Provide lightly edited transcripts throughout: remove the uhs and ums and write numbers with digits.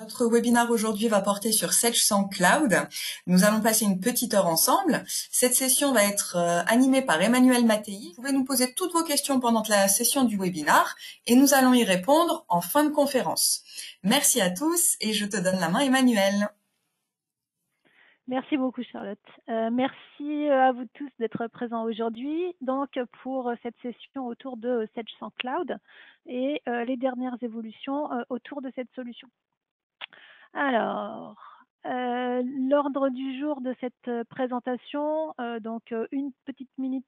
Notre webinaire aujourd'hui va porter sur Sage Cloud. Nous allons passer une petite heure ensemble. Cette session va être animée par Emmanuel Mattei. Vous pouvez nous poser toutes vos questions pendant la session du webinaire et nous allons y répondre en fin de conférence. Merci à tous et je te donne la main, Emmanuel. Merci beaucoup Charlotte. Merci à vous tous d'être présents aujourd'hui donc pour cette session autour de Sage Cloud et les dernières évolutions autour de cette solution. Alors, l'ordre du jour de cette présentation, donc une petite minute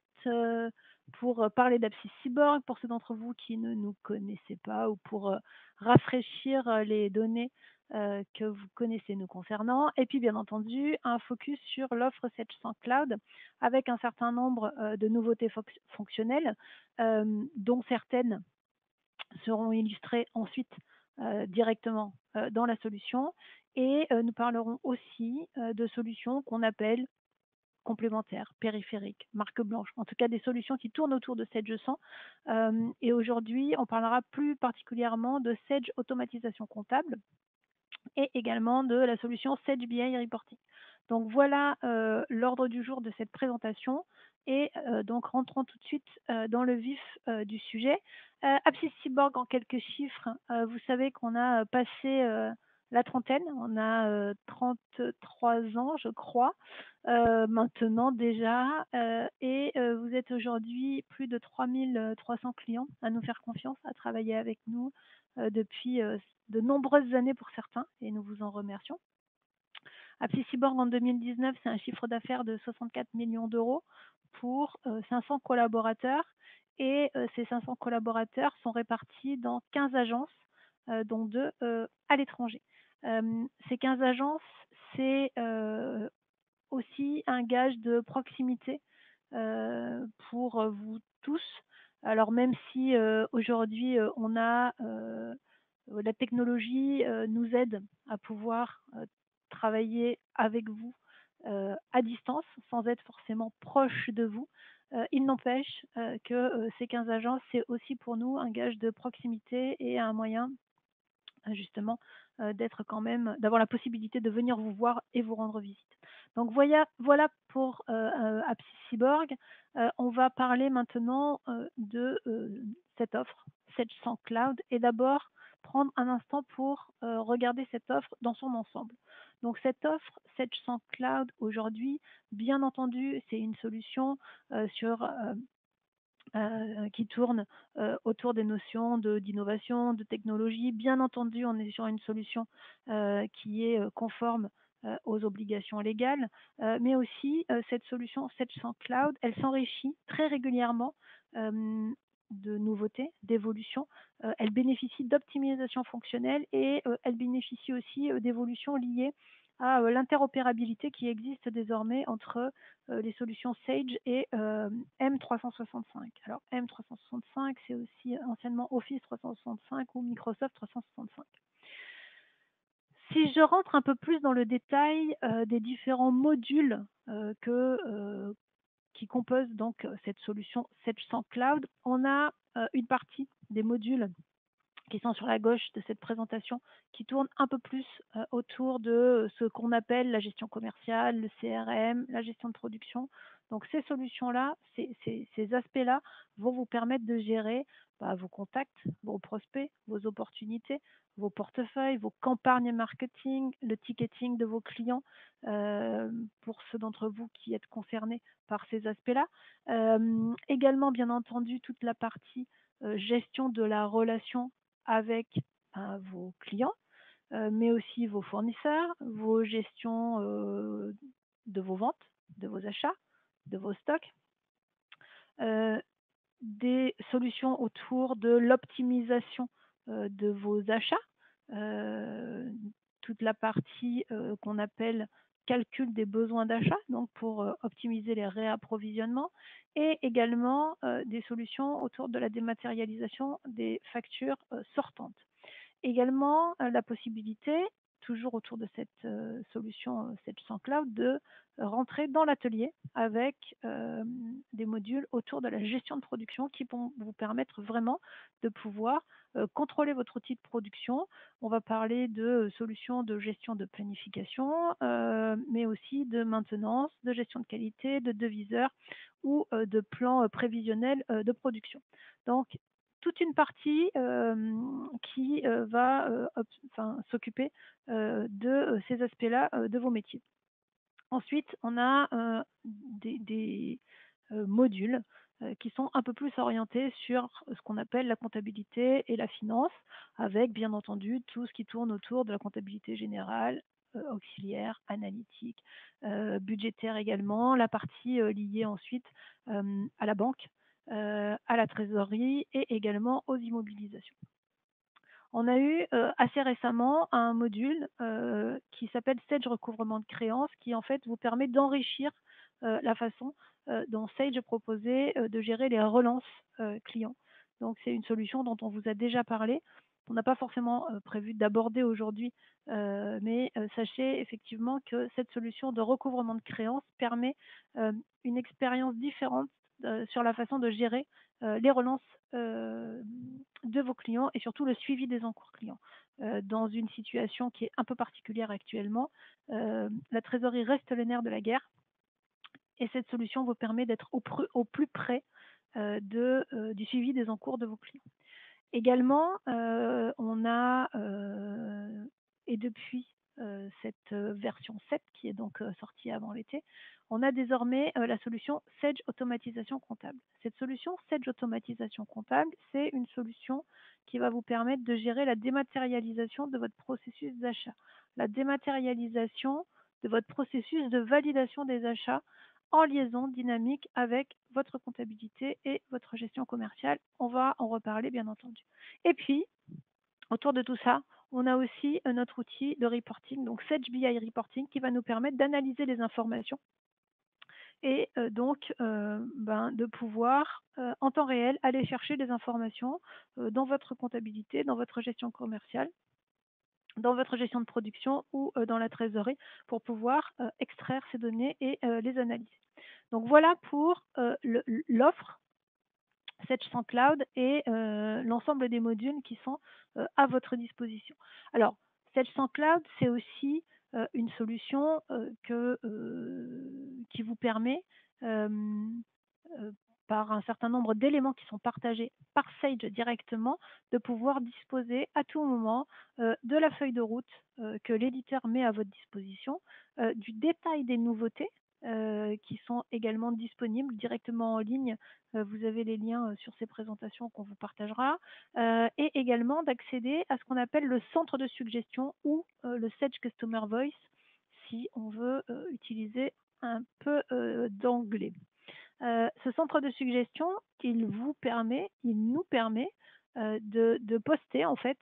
pour parler d'Apsys Cyborg pour ceux d'entre vous qui ne nous connaissaient pas ou pour rafraîchir les données que vous connaissez nous concernant. Et puis, bien entendu, un focus sur l'offre Sage Cloud avec un certain nombre de nouveautés fonctionnelles, dont certaines seront illustrées ensuite directement dans la solution. Et nous parlerons aussi de solutions qu'on appelle complémentaires, périphériques, marque blanche, en tout cas des solutions qui tournent autour de Sage 100. Et aujourd'hui, on parlera plus particulièrement de Sage automatisation comptable et également de la solution Sage BI Reporting. Donc voilà l'ordre du jour de cette présentation et donc rentrons tout de suite dans le vif du sujet. Apsys Cyborg en quelques chiffres, vous savez qu'on a passé la trentaine, on a 33 ans je crois maintenant déjà et vous êtes aujourd'hui plus de 3300 clients à nous faire confiance, à travailler avec nous depuis de nombreuses années pour certains et nous vous en remercions. Apsys Cyborg en 2019, c'est un chiffre d'affaires de 64 millions d'euros pour 500 collaborateurs et ces 500 collaborateurs sont répartis dans 15 agences, dont 2 à l'étranger. Ces 15 agences, c'est aussi un gage de proximité pour vous tous. Alors même si aujourd'hui on a la technologie nous aide à pouvoir travailler avec vous à distance sans être forcément proche de vous. Il n'empêche que ces 15 agences, c'est aussi pour nous un gage de proximité et un moyen justement d'être quand même, d'avoir la possibilité de venir vous voir et vous rendre visite. Donc voilà pour Apsys Cyborg. On va parler maintenant de cette offre, Sage Cloud, et d'abord prendre un instant pour regarder cette offre dans son ensemble. Donc cette offre, Sage Cloud, aujourd'hui, bien entendu, c'est une solution qui tourne autour des notions d'innovation, de technologie. Bien entendu, on est sur une solution qui est conforme aux obligations légales, mais aussi cette solution Sage Cloud, elle s'enrichit très régulièrement de nouveautés, d'évolutions. Elle bénéficie d'optimisation fonctionnelle et elle bénéficie aussi d'évolutions liées à l'interopérabilité qui existe désormais entre les solutions Sage et M365. Alors M365, c'est aussi anciennement Office 365 ou Microsoft 365. Si je rentre un peu plus dans le détail des différents modules qui composent donc cette solution Sage Cloud, on a une partie des modules qui sont sur la gauche de cette présentation, qui tournent un peu plus autour de ce qu'on appelle la gestion commerciale, le CRM, la gestion de production. Donc ces solutions-là, ces aspects-là vont vous permettre de gérer vos contacts, vos prospects, vos opportunités, vos portefeuilles, vos campagnes marketing, le ticketing de vos clients, pour ceux d'entre vous qui êtes concernés par ces aspects-là. Également, bien entendu, toute la partie gestion de la relation avec vos clients, mais aussi vos fournisseurs, vos gestions de vos ventes, de vos achats, de vos stocks, des solutions autour de l'optimisation de vos achats, toute la partie qu'on appelle calcul des besoins d'achat, donc pour optimiser les réapprovisionnements, et également des solutions autour de la dématérialisation des factures sortantes. Également la possibilité toujours autour de cette solution Sage 100 Cloud, de rentrer dans l'atelier avec des modules autour de la gestion de production qui vont vous permettre vraiment de pouvoir contrôler votre outil de production. On va parler de solutions de gestion de planification, mais aussi de maintenance, de gestion de qualité, de deviseurs ou de plans prévisionnels de production. Donc, toute une partie qui va s'occuper de ces aspects-là de vos métiers. Ensuite, on a des modules qui sont un peu plus orientés sur ce qu'on appelle la comptabilité et la finance, avec bien entendu tout ce qui tourne autour de la comptabilité générale, auxiliaire, analytique, budgétaire également, la partie liée ensuite à la banque, à la trésorerie et également aux immobilisations. On a eu assez récemment un module qui s'appelle Sage recouvrement de créances, qui en fait vous permet d'enrichir la façon dont Sage proposait de gérer les relances clients. Donc c'est une solution dont on vous a déjà parlé. On n'a pas forcément prévu d'aborder aujourd'hui, mais sachez effectivement que cette solution de recouvrement de créances permet une expérience différente sur la façon de gérer les relances de vos clients et surtout le suivi des encours clients. Dans une situation qui est un peu particulière actuellement, la trésorerie reste le nerf de la guerre et cette solution vous permet d'être au plus près du suivi des encours de vos clients. Également, on a, et depuis cette version 7 qui est donc sortie avant l'été, on a désormais la solution Sage Automatisation Comptable. Cette solution Sage Automatisation Comptable, c'est une solution qui va vous permettre de gérer la dématérialisation de votre processus d'achat, la dématérialisation de votre processus de validation des achats en liaison dynamique avec votre comptabilité et votre gestion commerciale. On va en reparler, bien entendu. Et puis, autour de tout ça, on a aussi notre outil de reporting, donc Sage BI Reporting, qui va nous permettre d'analyser les informations et donc de pouvoir en temps réel aller chercher des informations dans votre comptabilité, dans votre gestion commerciale, dans votre gestion de production ou dans la trésorerie pour pouvoir extraire ces données et les analyser. Donc voilà pour l'offre Sage 100 Cloud et l'ensemble des modules qui sont à votre disposition. Alors, Sage 100 Cloud, c'est aussi une solution qui vous permet, par un certain nombre d'éléments qui sont partagés par Sage directement, de pouvoir disposer à tout moment de la feuille de route que l'éditeur met à votre disposition, du détail des nouveautés qui sont également disponibles directement en ligne. Vous avez les liens sur ces présentations qu'on vous partagera, et également d'accéder à ce qu'on appelle le centre de suggestion ou le Sage Customer Voice, si on veut utiliser un peu d'anglais. Ce centre de suggestion, il nous permet de poster en fait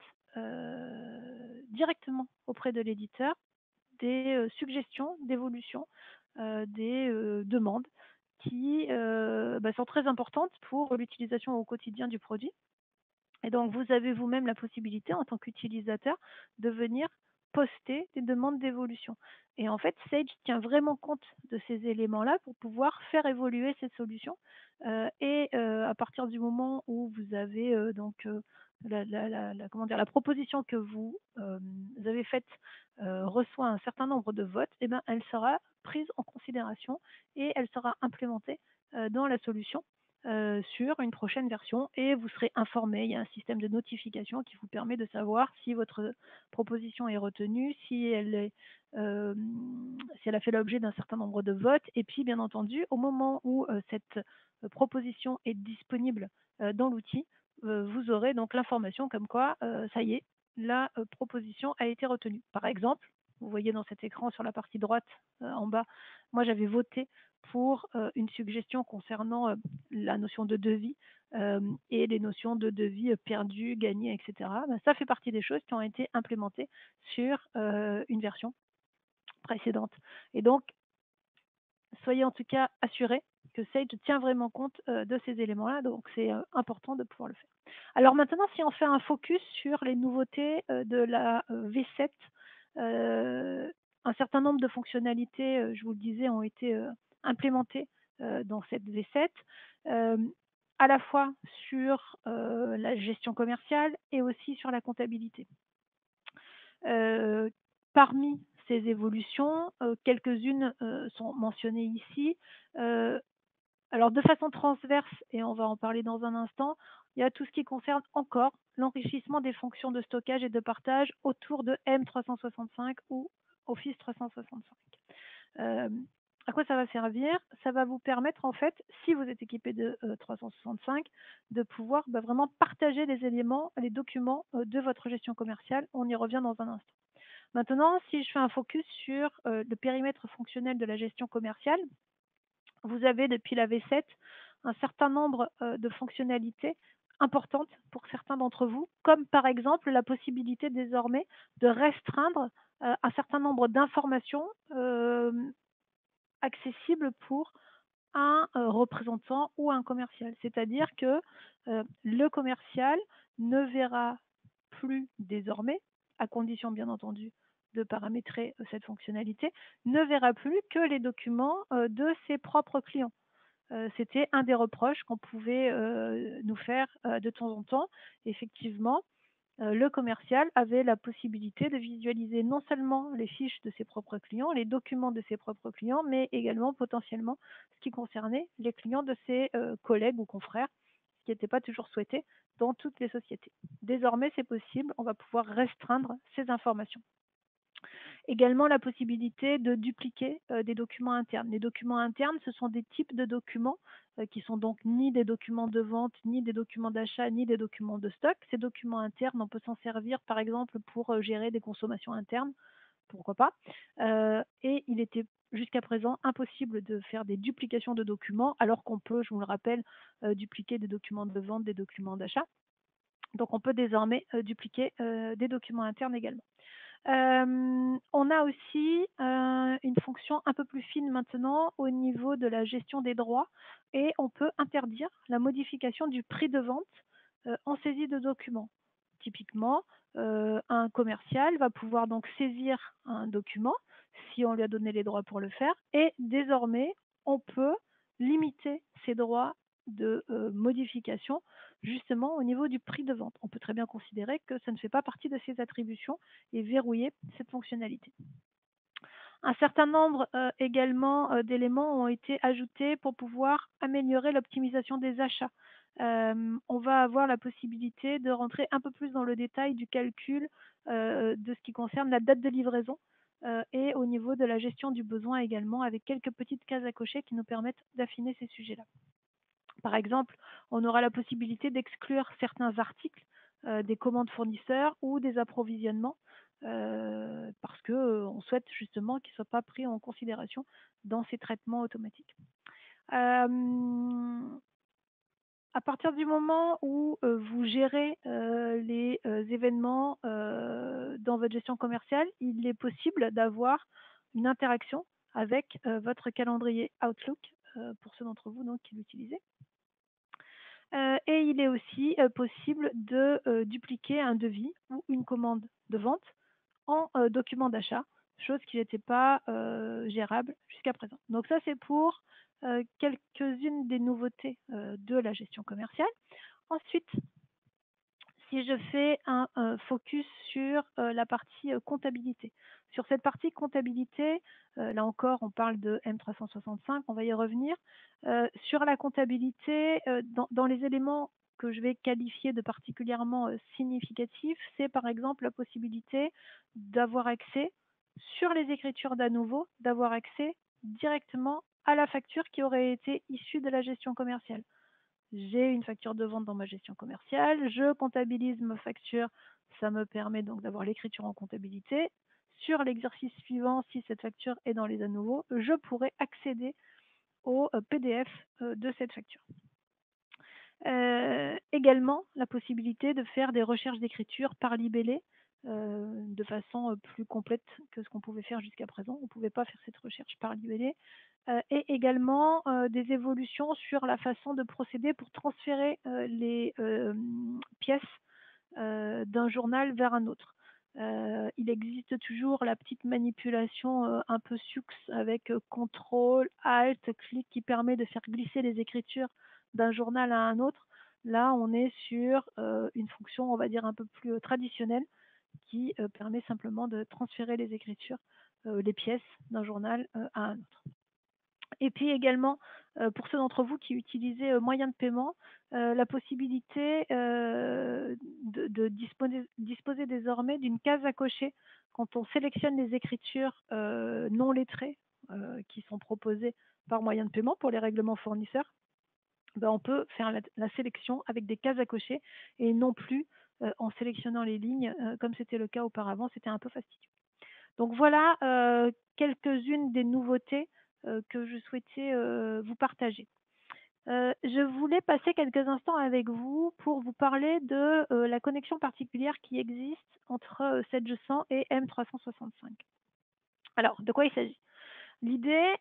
directement auprès de l'éditeur des suggestions d'évolution, des demandes qui sont très importantes pour l'utilisation au quotidien du produit. Et donc, vous avez vous-même la possibilité, en tant qu'utilisateur, de venir poster des demandes d'évolution. Et en fait, Sage tient vraiment compte de ces éléments-là pour pouvoir faire évoluer ces solutions. À partir du moment où vous avez la proposition que vous avez faite reçoit un certain nombre de votes, eh ben, elle sera prise en considération et elle sera implémentée dans la solution sur une prochaine version et vous serez informé. Il y a un système de notification qui vous permet de savoir si votre proposition est retenue, si elle a fait l'objet d'un certain nombre de votes. Et puis, bien entendu, au moment où cette proposition est disponible dans l'outil, vous aurez donc l'information comme quoi, ça y est, la proposition a été retenue. Par exemple, vous voyez dans cet écran sur la partie droite en bas, moi j'avais voté pour une suggestion concernant la notion de devis et les notions de devis perdu, gagné, etc. Ça fait partie des choses qui ont été implémentées sur une version précédente. Et donc, soyez en tout cas assurés que Sage tient vraiment compte de ces éléments-là, donc c'est important de pouvoir le faire. Alors maintenant, si on fait un focus sur les nouveautés de la V7 Un certain nombre de fonctionnalités, je vous le disais, ont été implémentées dans cette V7, à la fois sur la gestion commerciale et aussi sur la comptabilité. Parmi ces évolutions, quelques-unes sont mentionnées ici. Alors de façon transverse, et on va en parler dans un instant, il y a tout ce qui concerne encore l'enrichissement des fonctions de stockage et de partage autour de M365 ou Office 365. À quoi ça va servir? Ça va vous permettre, en fait, si vous êtes équipé de 365, de pouvoir vraiment partager les éléments, les documents de votre gestion commerciale. On y revient dans un instant. Maintenant, si je fais un focus sur le périmètre fonctionnel de la gestion commerciale, vous avez depuis la V7 un certain nombre de fonctionnalités importantes pour certains d'entre vous, comme par exemple la possibilité désormais de restreindre un certain nombre d'informations accessibles pour un représentant ou un commercial. C'est-à-dire que le commercial ne verra plus désormais, à condition bien entendu de paramétrer cette fonctionnalité, ne verra plus que les documents de ses propres clients. C'était un des reproches qu'on pouvait nous faire de temps en temps. Effectivement, le commercial avait la possibilité de visualiser non seulement les fiches de ses propres clients, les documents de ses propres clients, mais également potentiellement ce qui concernait les clients de ses collègues ou confrères, ce qui n'était pas toujours souhaité dans toutes les sociétés. Désormais, c'est possible, on va pouvoir restreindre ces informations. Également la possibilité de dupliquer des documents internes. Les documents internes, ce sont des types de documents qui sont donc ni des documents de vente, ni des documents d'achat, ni des documents de stock. Ces documents internes, on peut s'en servir par exemple pour gérer des consommations internes, pourquoi pas. Et il était jusqu'à présent impossible de faire des duplications de documents, alors qu'on peut, je vous le rappelle, dupliquer des documents de vente, des documents d'achat. Donc on peut désormais dupliquer des documents internes également. On a aussi une fonction un peu plus fine maintenant au niveau de la gestion des droits et on peut interdire la modification du prix de vente en saisie de documents. Typiquement, un commercial va pouvoir donc saisir un document si on lui a donné les droits pour le faire et désormais on peut limiter ces droits de modification justement au niveau du prix de vente. On peut très bien considérer que ça ne fait pas partie de ses attributions et verrouiller cette fonctionnalité. Un certain nombre également d'éléments ont été ajoutés pour pouvoir améliorer l'optimisation des achats. On va avoir la possibilité de rentrer un peu plus dans le détail du calcul de ce qui concerne la date de livraison et au niveau de la gestion du besoin également, avec quelques petites cases à cocher qui nous permettent d'affiner ces sujets-là. Par exemple, on aura la possibilité d'exclure certains articles des commandes fournisseurs ou des approvisionnements parce qu'on souhaite justement qu'ils ne soient pas pris en considération dans ces traitements automatiques. À partir du moment où vous gérez les événements dans votre gestion commerciale, il est possible d'avoir une interaction avec votre calendrier Outlook, pour ceux d'entre vous donc, qui l'utilisez. Et il est aussi possible de dupliquer un devis ou une commande de vente en document d'achat, chose qui n'était pas gérable jusqu'à présent. Donc ça, c'est pour quelques-unes des nouveautés de la gestion commerciale. Ensuite, si je fais un focus sur la partie comptabilité. Sur cette partie comptabilité, là encore, on parle de M365, on va y revenir. Sur la comptabilité, dans les éléments que je vais qualifier de particulièrement significatifs, c'est par exemple la possibilité d'avoir accès, sur les écritures d'à nouveau, d'avoir accès directement à la facture qui aurait été issue de la gestion commerciale. J'ai une facture de vente dans ma gestion commerciale, je comptabilise ma facture, ça me permet donc d'avoir l'écriture en comptabilité. Sur l'exercice suivant, si cette facture est dans les à nouveau, je pourrais accéder au PDF de cette facture. Également, la possibilité de faire des recherches d'écriture par libellé de façon plus complète que ce qu'on pouvait faire jusqu'à présent. On ne pouvait pas faire cette recherche par libellé. Et également des évolutions sur la façon de procéder pour transférer les pièces d'un journal vers un autre. Il existe toujours la petite manipulation un peu sus avec CTRL, ALT, clic qui permet de faire glisser les écritures d'un journal à un autre. Là, on est sur une fonction, on va dire, un peu plus traditionnelle qui permet simplement de transférer les écritures, les pièces d'un journal à un autre. Et puis également, pour ceux d'entre vous qui utilisaient moyen de paiement, la possibilité de disposer désormais d'une case à cocher quand on sélectionne les écritures non lettrées qui sont proposées par moyen de paiement pour les règlements fournisseurs. Ben, on peut faire la sélection avec des cases à cocher et non plus en sélectionnant les lignes comme c'était le cas auparavant, c'était un peu fastidieux. Donc voilà quelques-unes des nouveautés que je souhaitais vous partager. Je voulais passer quelques instants avec vous pour vous parler de la connexion particulière qui existe entre 7G100 et M365. Alors, de quoi il s'agit? L'idée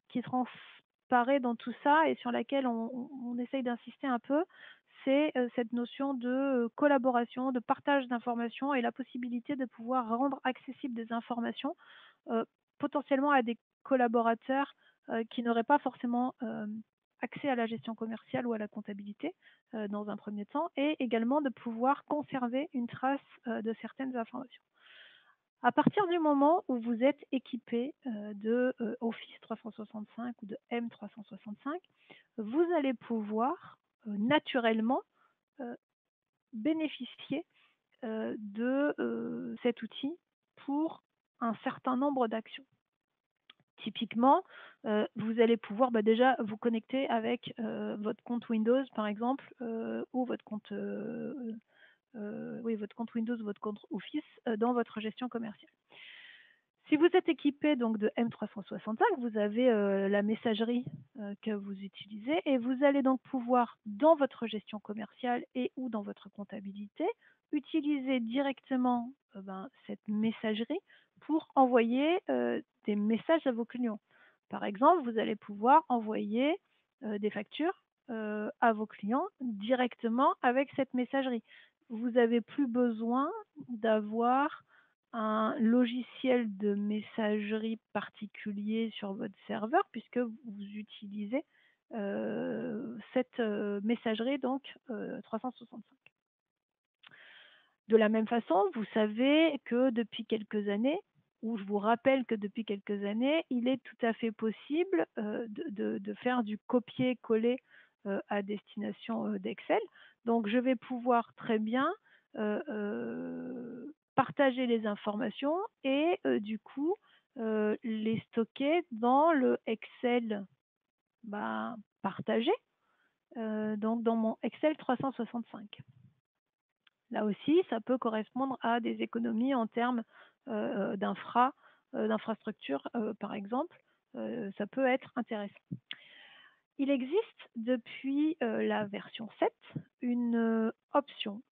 qui transparaît dans tout ça et sur laquelle on essaye d'insister un peu, c'est cette notion de collaboration, de partage d'informations et la possibilité de pouvoir rendre accessibles des informations euh, potentiellement à des collaborateurs qui n'auraient pas forcément accès à la gestion commerciale ou à la comptabilité dans un premier temps, et également de pouvoir conserver une trace de certaines informations. À partir du moment où vous êtes équipé de Office 365 ou de M365, vous allez pouvoir naturellement bénéficier de cet outil pour un certain nombre d'actions. Typiquement, vous allez pouvoir déjà vous connecter avec votre compte Windows, par exemple, ou votre compte, votre compte Windows ou votre compte Office dans votre gestion commerciale. Si vous êtes équipé donc de M365, vous avez la messagerie que vous utilisez et vous allez donc pouvoir, dans votre gestion commerciale et ou dans votre comptabilité, utiliser directement cette messagerie pour envoyer des messages à vos clients. Par exemple, vous allez pouvoir envoyer des factures à vos clients directement avec cette messagerie. Vous n'avez plus besoin d'avoir un logiciel de messagerie particulier sur votre serveur puisque vous utilisez cette messagerie donc 365. De la même façon, vous savez que depuis quelques années, ou je vous rappelle que depuis quelques années, il est tout à fait possible de faire du copier-coller à destination d'Excel. Donc, je vais pouvoir très bien partager les informations et du coup les stocker dans le Excel partagé, donc dans mon Excel 365. Là aussi, ça peut correspondre à des économies en termes d'infrastructure, par exemple. Ça peut être intéressant. Il existe depuis la version 7 une option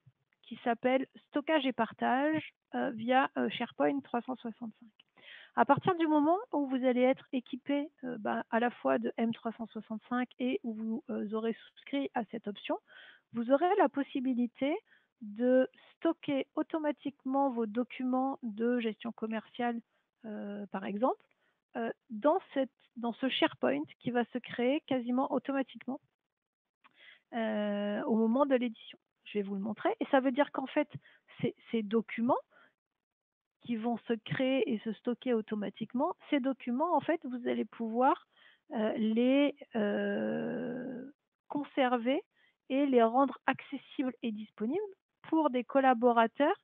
qui s'appelle stockage et partage via SharePoint 365. À partir du moment où vous allez être équipé à la fois de M365 et où vous aurez souscrit à cette option, vous aurez la possibilité de stocker automatiquement vos documents de gestion commerciale, par exemple, dans ce SharePoint qui va se créer quasiment automatiquement au moment de l'édition. Je vais vous le montrer. Et ça veut dire qu'en fait, ces documents qui vont se créer et se stocker automatiquement, ces documents, en fait, vous allez pouvoir les conserver et les rendre accessibles et disponibles pour des collaborateurs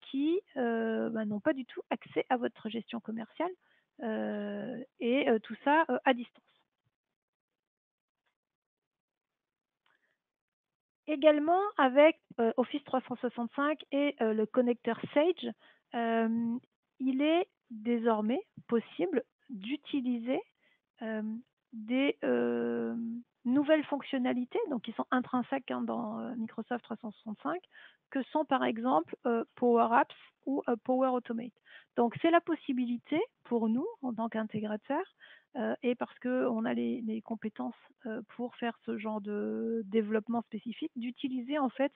qui n'ont pas du tout accès à votre gestion commerciale et tout ça à distance. Également avec Office 365 et le connecteur Sage, il est désormais possible d'utiliser des nouvelles fonctionnalités donc qui sont intrinsèques dans Microsoft 365, que sont par exemple Power Apps ou Power Automate. Donc c'est la possibilité pour nous en tant qu'intégrateurs et parce qu'on a les compétences pour faire ce genre de développement spécifique, d'utiliser en fait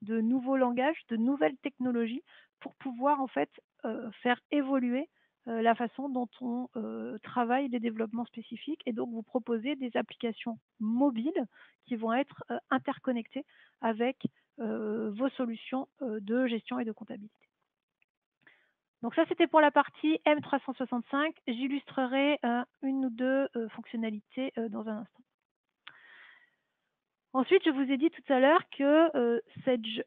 de nouveaux langages, de nouvelles technologies pour pouvoir en fait faire évoluer la façon dont on travaille les développements spécifiques et donc vous proposer des applications mobiles qui vont être interconnectées avec vos solutions de gestion et de comptabilité. Donc ça, c'était pour la partie M365. J'illustrerai une ou deux fonctionnalités dans un instant. Ensuite, je vous ai dit tout à l'heure que Sage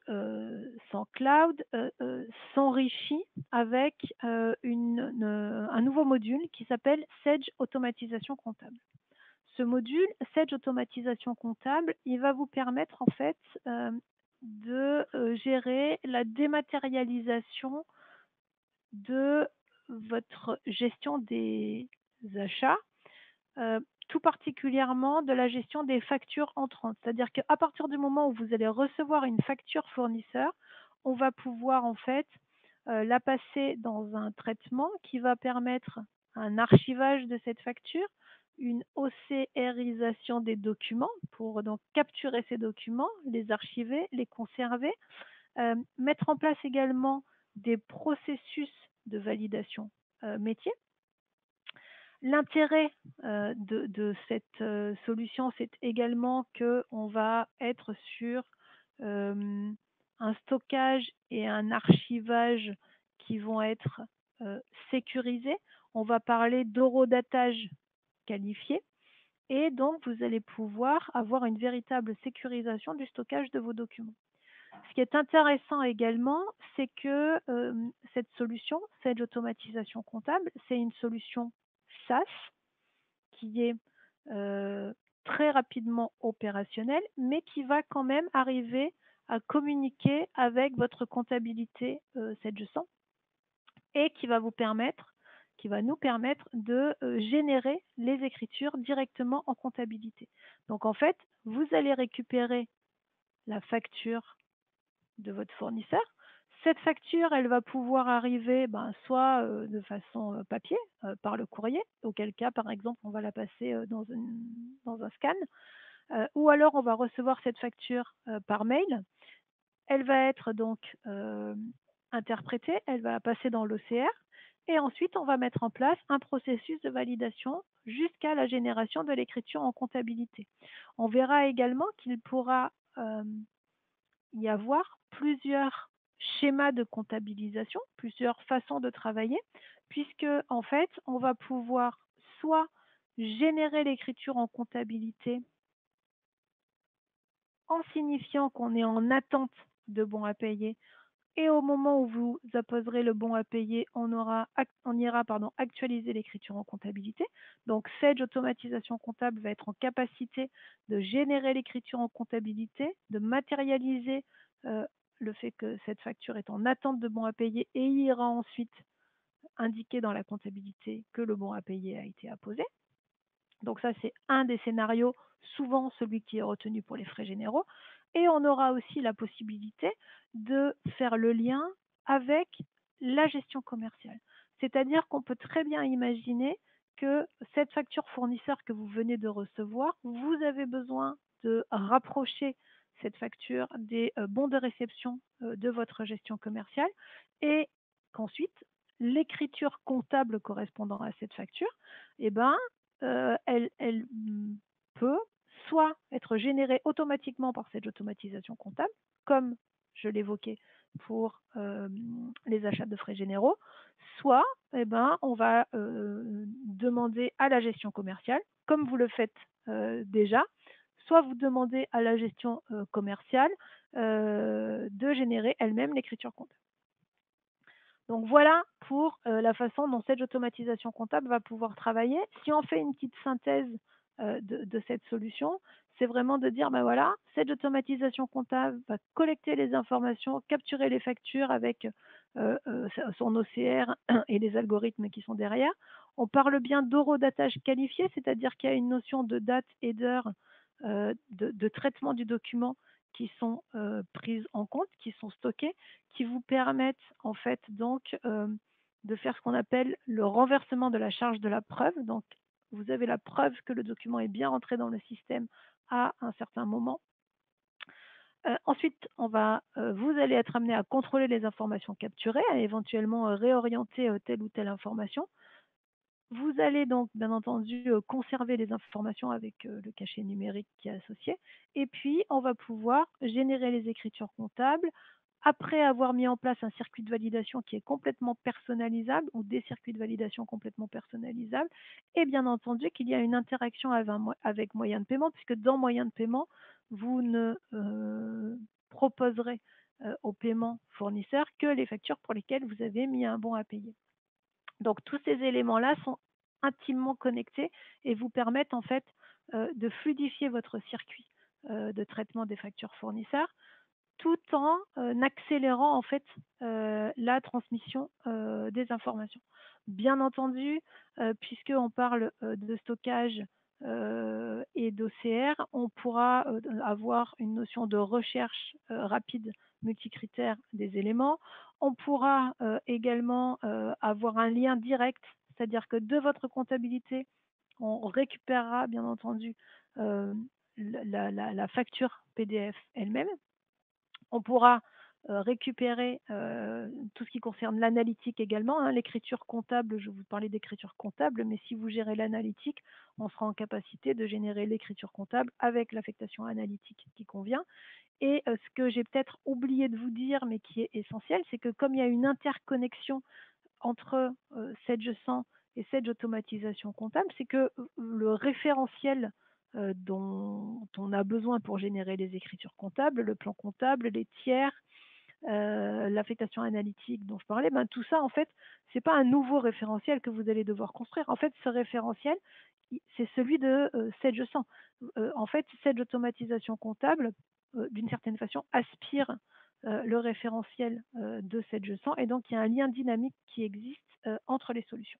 sans Cloud s'enrichit avec un nouveau module qui s'appelle Sage Automatisation Comptable. Ce module, Sage Automatisation Comptable, il va vous permettre en fait de gérer la dématérialisation de votre gestion des achats, tout particulièrement de la gestion des factures entrantes. C'est-à-dire qu'à partir du moment où vous allez recevoir une facture fournisseur, on va pouvoir en fait la passer dans un traitement qui va permettre un archivage de cette facture, une OCRisation des documents pour donc capturer ces documents, les archiver, les conserver, mettre en place également des processus de validation métier. L'intérêt de cette solution, c'est également qu'on va être sur un stockage et un archivage qui vont être sécurisés. On va parler d'horodatage qualifié et donc vous allez pouvoir avoir une véritable sécurisation du stockage de vos documents. Ce qui est intéressant également, c'est que cette solution, Sage Automatisation Comptable, c'est une solution SaaS qui est très rapidement opérationnelle, mais qui va quand même arriver à communiquer avec votre comptabilité Sage 100 et qui va nous permettre de générer les écritures directement en comptabilité. Donc en fait, vous allez récupérer la facture de votre fournisseur. Cette facture, elle va pouvoir arriver soit de façon papier, par le courrier, auquel cas, par exemple, on va la passer dans un scan, ou alors on va recevoir cette facture par mail. Elle va être donc interprétée, elle va passer dans l'OCR, et ensuite on va mettre en place un processus de validation jusqu'à la génération de l'écriture en comptabilité. On verra également qu'il pourra y avoir plusieurs schémas de comptabilisation, plusieurs façons de travailler, puisque en fait, on va pouvoir soit générer l'écriture en comptabilité en signifiant qu'on est en attente de bons à payer, et au moment où vous apposerez le bon à payer, on ira actualiser l'écriture en comptabilité. Donc Sage Automatisation Comptable va être en capacité de générer l'écriture en comptabilité, de matérialiser le fait que cette facture est en attente de bon à payer et il ira ensuite indiquer dans la comptabilité que le bon à payer a été apposé. Donc ça, c'est un des scénarios, souvent celui qui est retenu pour les frais généraux. Et on aura aussi la possibilité de faire le lien avec la gestion commerciale. C'est-à-dire qu'on peut très bien imaginer que cette facture fournisseur que vous venez de recevoir, vous avez besoin de rapprocher cette facture des bons de réception de votre gestion commerciale et qu'ensuite, l'écriture comptable correspondant à cette facture, eh ben, elle peut soit être générée automatiquement par cette automatisation comptable, comme je l'évoquais pour les achats de frais généraux, soit on va demander à la gestion commerciale, comme vous le faites déjà, soit vous demandez à la gestion commerciale de générer elle-même l'écriture comptable. Donc voilà pour la façon dont cette automatisation comptable va pouvoir travailler. Si on fait une petite synthèse de cette solution, c'est vraiment de dire, voilà, cette automatisation comptable va collecter les informations, capturer les factures avec son OCR et les algorithmes qui sont derrière. On parle bien d'horodatage qualifié, c'est-à-dire qu'il y a une notion de date et d'heure de traitement du document qui sont prises en compte, qui sont stockées, qui vous permettent en fait donc de faire ce qu'on appelle le renversement de la charge de la preuve. Donc vous avez la preuve que le document est bien rentré dans le système à un certain moment. Ensuite, vous allez être amené à contrôler les informations capturées, à éventuellement réorienter telle ou telle information. Vous allez donc, bien entendu, conserver les informations avec le cachet numérique qui est associé. Et puis, on va pouvoir générer les écritures comptables après avoir mis en place un circuit de validation qui est complètement personnalisable ou des circuits de validation complètement personnalisables. Et bien entendu, qu'il y a une interaction avec moyen de paiement, puisque dans moyen de paiement, vous ne proposerez au paiement fournisseur que les factures pour lesquelles vous avez mis un bon à payer. Donc tous ces éléments-là sont intimement connectés et vous permettent en fait de fluidifier votre circuit de traitement des factures fournisseurs tout en accélérant en fait la transmission des informations. Bien entendu, puisqu'on parle de stockage et d'OCR, on pourra avoir une notion de recherche rapide multicritère des éléments. On pourra également avoir un lien direct, c'est-à-dire que de votre comptabilité, on récupérera bien entendu la facture PDF elle-même. On pourra récupérer tout ce qui concerne l'analytique également, hein, l'écriture comptable. Je vous parlais d'écriture comptable, mais si vous gérez l'analytique, on sera en capacité de générer l'écriture comptable avec l'affectation analytique qui convient. Et ce que j'ai peut-être oublié de vous dire, mais qui est essentiel, c'est que comme il y a une interconnexion entre Sage 100 et Sage Automatisation Comptable, c'est que le référentiel dont on a besoin pour générer les écritures comptables, le plan comptable, les tiers, l'affectation analytique dont je parlais, ben, tout ça, en fait, ce n'est pas un nouveau référentiel que vous allez devoir construire. En fait, ce référentiel, c'est celui de Sage 100. En fait, Sage Automatisation Comptable, d'une certaine façon, aspire le référentiel de Sage 100 et donc il y a un lien dynamique qui existe entre les solutions.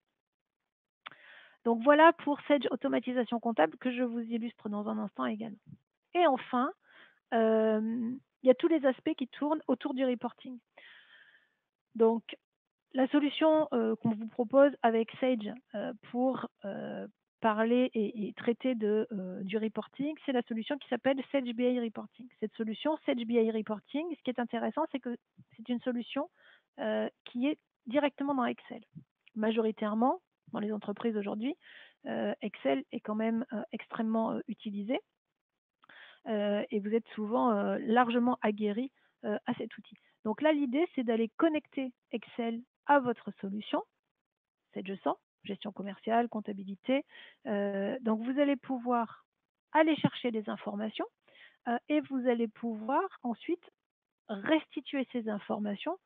Donc voilà pour Sage Automatisation Comptable que je vous illustre dans un instant également. Et enfin, il y a tous les aspects qui tournent autour du reporting. Donc, la solution qu'on vous propose avec Sage pour parler et traiter du reporting, c'est la solution qui s'appelle Sage BI Reporting. Cette solution, Sage BI Reporting, ce qui est intéressant, c'est que c'est une solution qui est directement dans Excel. Majoritairement, dans les entreprises aujourd'hui, Excel est quand même extrêmement utilisé et vous êtes souvent largement aguerri à cet outil. Donc là, l'idée, c'est d'aller connecter Excel à votre solution, Sage 100, gestion commerciale, comptabilité. Donc vous allez pouvoir aller chercher des informations et vous allez pouvoir ensuite restituer ces informations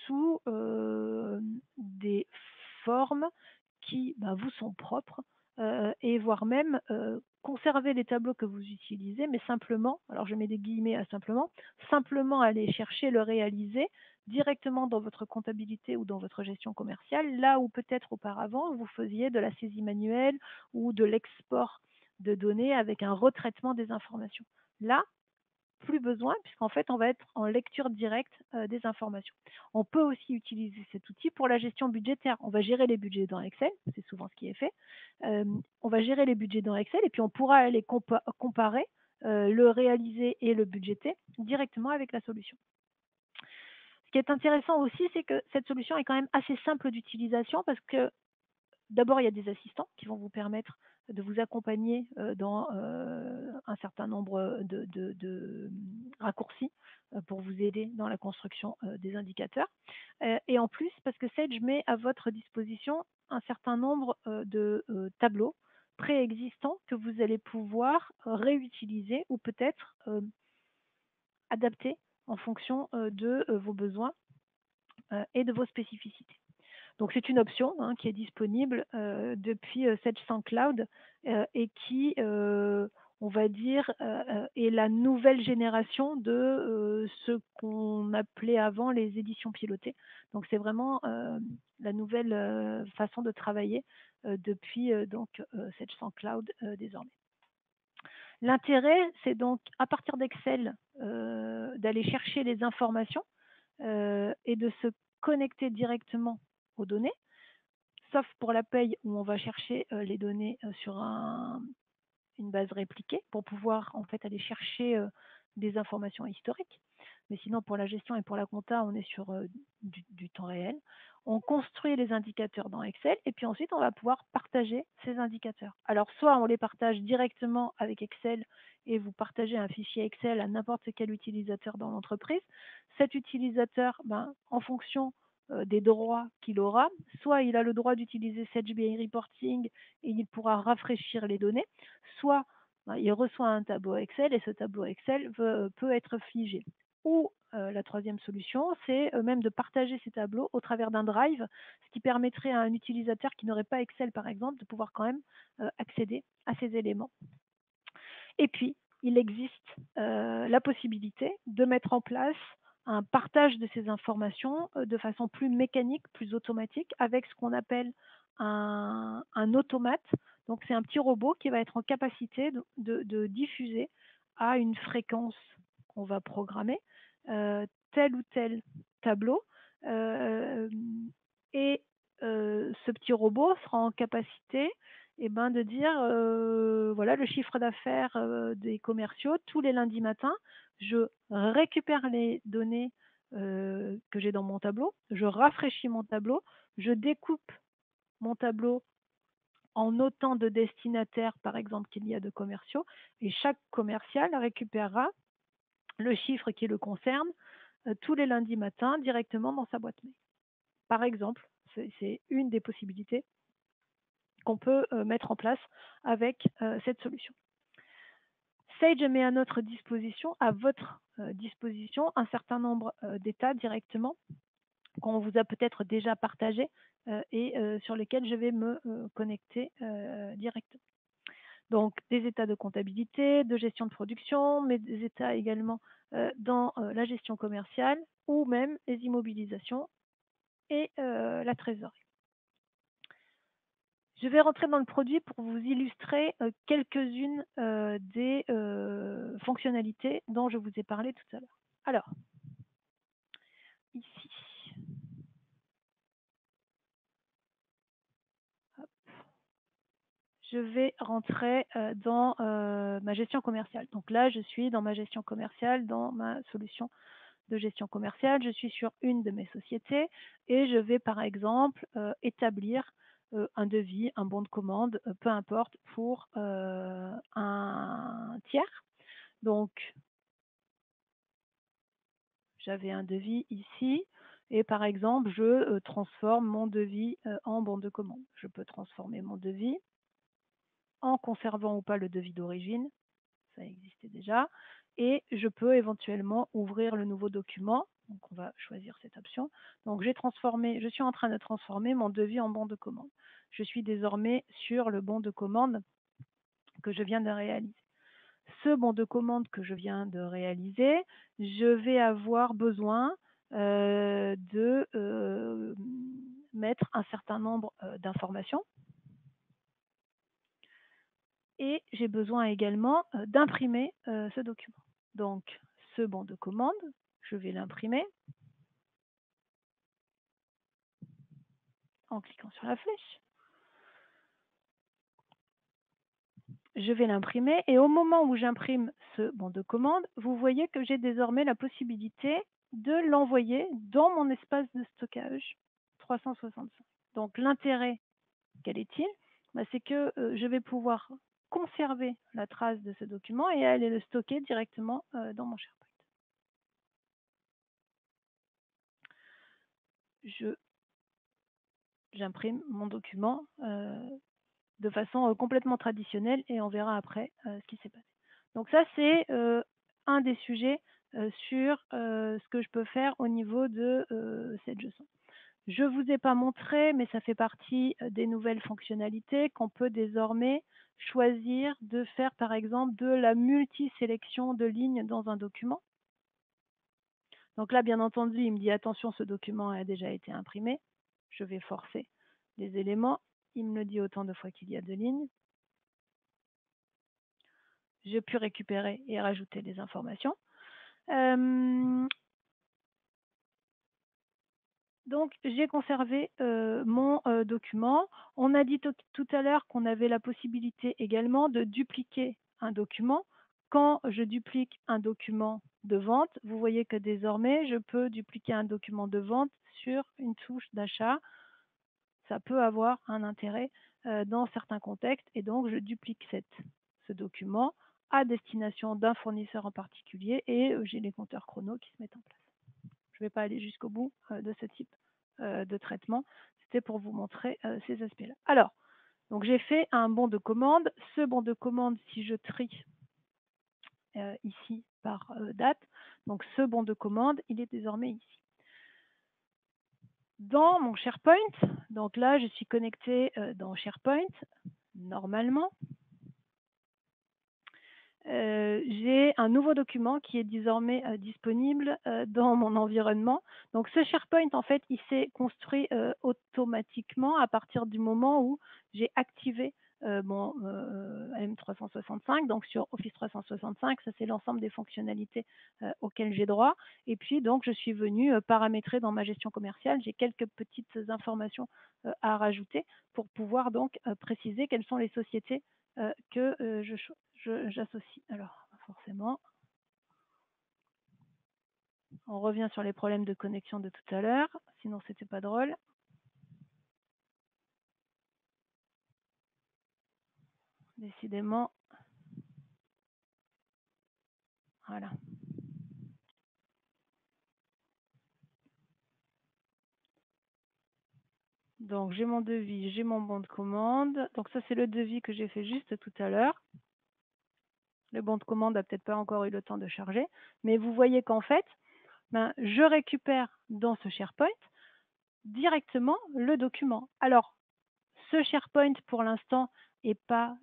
sous des formes qui vous sont propres et voire même conserver les tableaux que vous utilisez, mais simplement, alors je mets des guillemets à simplement aller chercher le réaliser directement dans votre comptabilité ou dans votre gestion commerciale, là où peut-être auparavant vous faisiez de la saisie manuelle ou de l'export de données avec un retraitement des informations. Là, plus besoin, puisqu'en fait, on va être en lecture directe des informations. On peut aussi utiliser cet outil pour la gestion budgétaire. On va gérer les budgets dans Excel, c'est souvent ce qui est fait. On va gérer les budgets dans Excel et puis on pourra aller comparer le réalisé et le budgété directement avec la solution. Ce qui est intéressant aussi, c'est que cette solution est quand même assez simple d'utilisation parce que d'abord, il y a des assistants qui vont vous permettre de vous accompagner dans un certain nombre de raccourcis pour vous aider dans la construction des indicateurs. Et en plus, parce que Sage met à votre disposition un certain nombre de tableaux préexistants que vous allez pouvoir réutiliser ou peut-être adapter en fonction de vos besoins et de vos spécificités. Donc c'est une option qui est disponible depuis Sage 100 Cloud et qui, on va dire, est la nouvelle génération de ce qu'on appelait avant les éditions pilotées. Donc c'est vraiment la nouvelle façon de travailler depuis Sage 100 Cloud désormais. L'intérêt, c'est donc à partir d'Excel d'aller chercher les informations et de se connecter directement aux données, sauf pour la paye où on va chercher les données sur une base répliquée pour pouvoir en fait aller chercher des informations historiques. Mais sinon, pour la gestion et pour la compta, on est sur du temps réel. On construit les indicateurs dans Excel et puis ensuite, on va pouvoir partager ces indicateurs. Alors, soit on les partage directement avec Excel et vous partagez un fichier Excel à n'importe quel utilisateur dans l'entreprise. Cet utilisateur, en fonction des droits qu'il aura, soit il a le droit d'utiliser Sage BI Reporting et il pourra rafraîchir les données, soit il reçoit un tableau Excel et ce tableau Excel peut être figé. Ou la troisième solution, c'est même de partager ces tableaux au travers d'un drive, ce qui permettrait à un utilisateur qui n'aurait pas Excel, par exemple, de pouvoir quand même accéder à ces éléments. Et puis, il existe la possibilité de mettre en place un partage de ces informations de façon plus mécanique, plus automatique, avec ce qu'on appelle un automate. Donc, c'est un petit robot qui va être en capacité de diffuser à une fréquence qu'on va programmer tel ou tel tableau. Et ce petit robot sera en capacité de dire voilà le chiffre d'affaires des commerciaux tous les lundis matins. Je récupère les données que j'ai dans mon tableau, je rafraîchis mon tableau, je découpe mon tableau en autant de destinataires, par exemple, qu'il y a de commerciaux, et chaque commercial récupérera le chiffre qui le concerne tous les lundis matins directement dans sa boîte mail. Par exemple, c'est une des possibilités qu'on peut mettre en place avec cette solution. Sage met à notre disposition, à votre disposition, un certain nombre d'états directement qu'on vous a peut-être déjà partagés et sur lesquels je vais me connecter directement. Donc, des états de comptabilité, de gestion de production, mais des états également dans la gestion commerciale ou même les immobilisations et la trésorerie. Je vais rentrer dans le produit pour vous illustrer quelques-unes des fonctionnalités dont je vous ai parlé tout à l'heure. Alors, ici, hop, je vais rentrer dans ma gestion commerciale. Donc là, je suis dans ma gestion commerciale, dans ma solution de gestion commerciale. Je suis sur une de mes sociétés et je vais par exemple établir un devis, un bon de commande, peu importe, pour un tiers. Donc, j'avais un devis ici et par exemple, je transforme mon devis en bon de commande. Je peux transformer mon devis en conservant ou pas le devis d'origine, ça existait déjà, et je peux éventuellement ouvrir le nouveau document. Donc, on va choisir cette option. Donc, je suis en train de transformer mon devis en bon de commande. Je suis désormais sur le bon de commande que je viens de réaliser. Ce bon de commande que je viens de réaliser, je vais avoir besoin de mettre un certain nombre d'informations. Et j'ai besoin également d'imprimer ce document. Donc, ce bon de commande, je vais l'imprimer en cliquant sur la flèche. Je vais l'imprimer et au moment où j'imprime ce bon de commande, vous voyez que j'ai désormais la possibilité de l'envoyer dans mon espace de stockage 365. Donc, l'intérêt, quel est-il? C'est que je vais pouvoir conserver la trace de ce document et aller le stocker directement dans mon SharePoint. J'imprime mon document de façon complètement traditionnelle et on verra après ce qui s'est passé. Donc ça, c'est un des sujets sur ce que je peux faire au niveau de cette leçon. Je ne vous ai pas montré, mais ça fait partie des nouvelles fonctionnalités qu'on peut désormais choisir de faire, par exemple, de la multisélection de lignes dans un document. Donc là, bien entendu, il me dit attention, ce document a déjà été imprimé. Je vais forcer les éléments. Il me le dit autant de fois qu'il y a de lignes. Je puis récupérer et rajouter des informations. Donc, j'ai conservé mon document. On a dit tout à l'heure qu'on avait la possibilité également de dupliquer un document quand je duplique un document de vente, vous voyez que désormais, je peux dupliquer un document de vente sur une touche d'achat. Ça peut avoir un intérêt dans certains contextes et donc je duplique ce document à destination d'un fournisseur en particulier et j'ai les compteurs chrono qui se mettent en place. Je ne vais pas aller jusqu'au bout de ce type de traitement. C'était pour vous montrer ces aspects-là. Alors, donc j'ai fait un bon de commande. Ce bon de commande, si je trie ici par date, donc ce bon de commande, il est désormais ici. Dans mon SharePoint, donc là, je suis connectée dans SharePoint, normalement. J'ai un nouveau document qui est désormais disponible dans mon environnement. Donc ce SharePoint, en fait, il s'est construit automatiquement à partir du moment où j'ai activé mon M365. Donc sur Office 365, ça c'est l'ensemble des fonctionnalités auxquelles j'ai droit. Et puis donc je suis venue paramétrer dans ma gestion commerciale. J'ai quelques petites informations à rajouter pour pouvoir donc préciser quelles sont les sociétés que j'associe. Alors, forcément, on revient sur les problèmes de connexion de tout à l'heure, sinon c'était pas drôle. Décidément. Voilà. Donc, j'ai mon devis, j'ai mon bon de commande. Donc, ça, c'est le devis que j'ai fait juste tout à l'heure. Le bon de commande n'a peut-être pas encore eu le temps de charger. Mais vous voyez qu'en fait, je récupère dans ce SharePoint directement le document. Alors, ce SharePoint, pour l'instant, n'est pas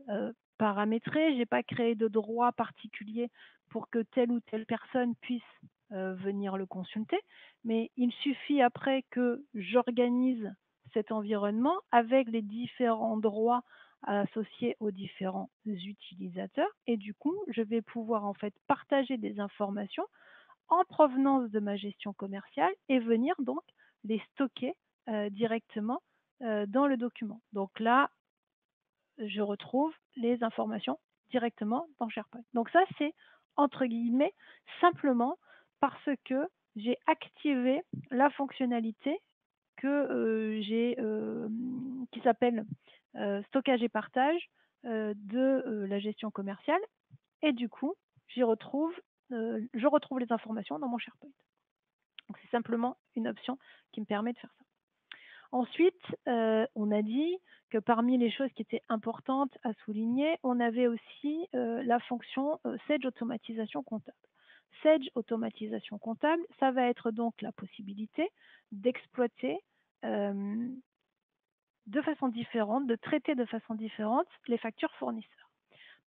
paramétré. Je n'ai pas créé de droit particulier pour que telle ou telle personne puisse venir le consulter. Mais il suffit après que j'organise cet environnement avec les différents droits associés aux différents utilisateurs. Et du coup, je vais pouvoir en fait partager des informations en provenance de ma gestion commerciale et venir donc les stocker directement dans le document. Donc là, je retrouve les informations directement dans SharePoint. Donc ça, c'est entre guillemets simplement parce que j'ai activé la fonctionnalité que qui s'appelle stockage et partage de la gestion commerciale. Et du coup, je retrouve les informations dans mon SharePoint. Donc c'est simplement une option qui me permet de faire ça. Ensuite, on a dit que parmi les choses qui étaient importantes à souligner, on avait aussi la fonction Sage automatisation comptable. Sage automatisation comptable, ça va être donc la possibilité d'exploiter de façon différente, de traiter de façon différente les factures fournisseurs.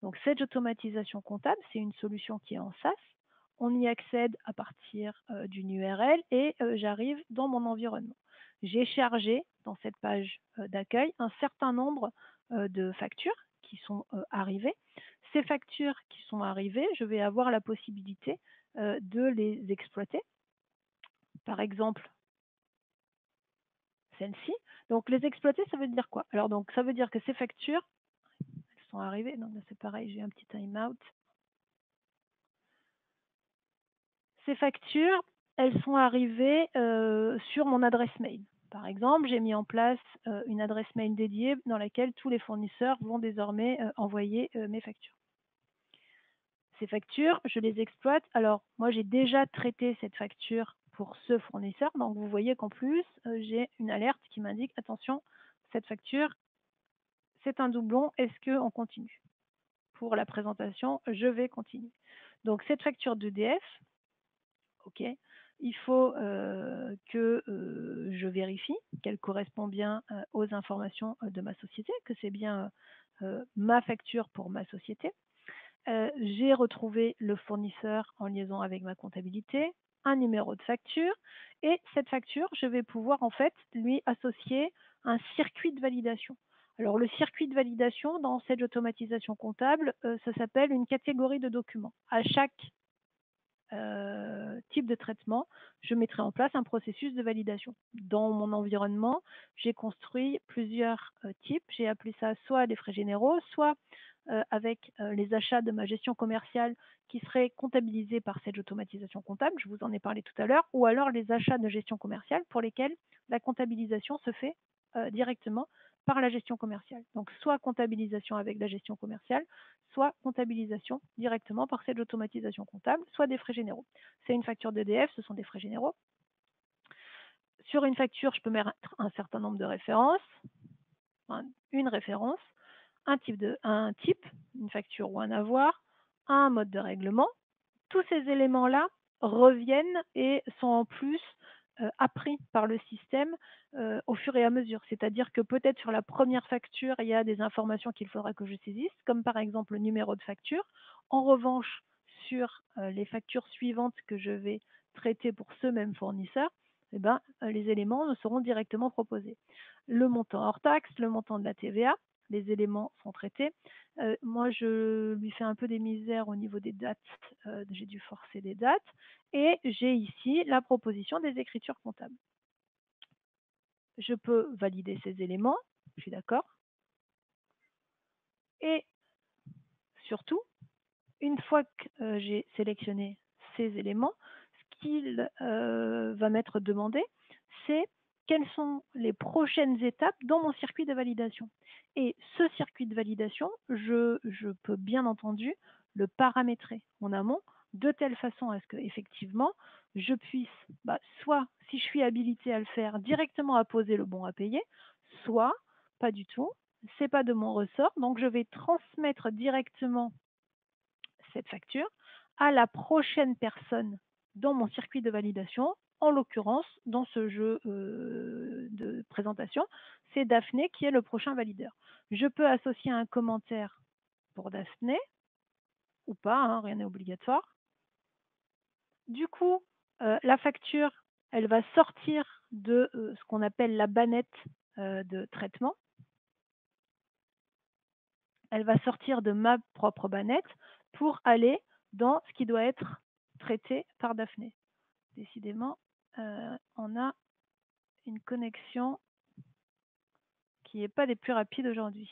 Donc Sage automatisation comptable, c'est une solution qui est en SaaS. On y accède à partir d'une URL et j'arrive dans mon environnement. J'ai chargé dans cette page d'accueil un certain nombre de factures qui sont arrivées. Ces factures qui sont arrivées, je vais avoir la possibilité de les exploiter. Par exemple, celle-ci. Donc les exploiter, ça veut dire quoi? Alors donc ça veut dire que ces factures, elles sont arrivées. Donc c'est pareil, j'ai un petit time-out. Ces factures, elles sont arrivées sur mon adresse mail. Par exemple, j'ai mis en place une adresse mail dédiée dans laquelle tous les fournisseurs vont désormais envoyer mes factures. Ces factures, je les exploite. Alors, moi, j'ai déjà traité cette facture pour ce fournisseur. Donc, vous voyez qu'en plus, j'ai une alerte qui m'indique, attention, cette facture, c'est un doublon. Est-ce qu'on continue? Pour la présentation, je vais continuer. Donc, cette facture d'EDF, OK, il faut que je vérifie qu'elle correspond bien aux informations de ma société, que c'est bien ma facture pour ma société. J'ai retrouvé le fournisseur en liaison avec ma comptabilité, un numéro de facture, et cette facture, je vais pouvoir en fait lui associer un circuit de validation. Alors le circuit de validation dans Sage automatisation comptable, ça s'appelle une catégorie de documents. À chaque type de traitement, je mettrai en place un processus de validation. Dans mon environnement, j'ai construit plusieurs types. J'ai appelé ça soit des frais généraux, soit avec les achats de ma gestion commerciale qui seraient comptabilisés par cette automatisation comptable, je vous en ai parlé tout à l'heure, ou alors les achats de gestion commerciale pour lesquels la comptabilisation se fait directement par la gestion commerciale. Donc soit comptabilisation avec la gestion commerciale, soit comptabilisation directement par cette automatisation comptable, soit des frais généraux. C'est une facture d'EDF, ce sont des frais généraux. Sur une facture, je peux mettre un certain nombre de références, une référence, un type, une facture ou un avoir, un mode de règlement. Tous ces éléments-là reviennent et sont en plus appris par le système au fur et à mesure. C'est-à-dire que peut-être sur la première facture, il y a des informations qu'il faudra que je saisisse, comme par exemple le numéro de facture. En revanche, sur les factures suivantes que je vais traiter pour ce même fournisseur, eh ben, les éléments me seront directement proposés. Le montant hors taxe, le montant de la TVA, les éléments sont traités. Moi, je lui fais un peu des misères au niveau des dates. J'ai dû forcer des dates. Et j'ai ici la proposition des écritures comptables. Je peux valider ces éléments, je suis d'accord. Et surtout, une fois que j'ai sélectionné ces éléments, ce qu'il va m'être demandé, c'est quelles sont les prochaines étapes dans mon circuit de validation. Et ce circuit de validation, je peux bien entendu le paramétrer en amont de telle façon à ce que effectivement je puisse, soit si je suis habilité à le faire, directement apposer le bon à payer, soit pas du tout, c'est pas de mon ressort, donc je vais transmettre directement cette facture à la prochaine personne dans mon circuit de validation. En l'occurrence, dans ce jeu de présentation, c'est Daphné qui est le prochain valideur. Je peux associer un commentaire pour Daphné ou pas, hein, rien n'est obligatoire. Du coup, la facture, elle va sortir de ce qu'on appelle la bannette de traitement. Elle va sortir de ma propre bannette pour aller dans ce qui doit être traité par Daphné. Décidément, on a une connexion qui n'est pas des plus rapides aujourd'hui.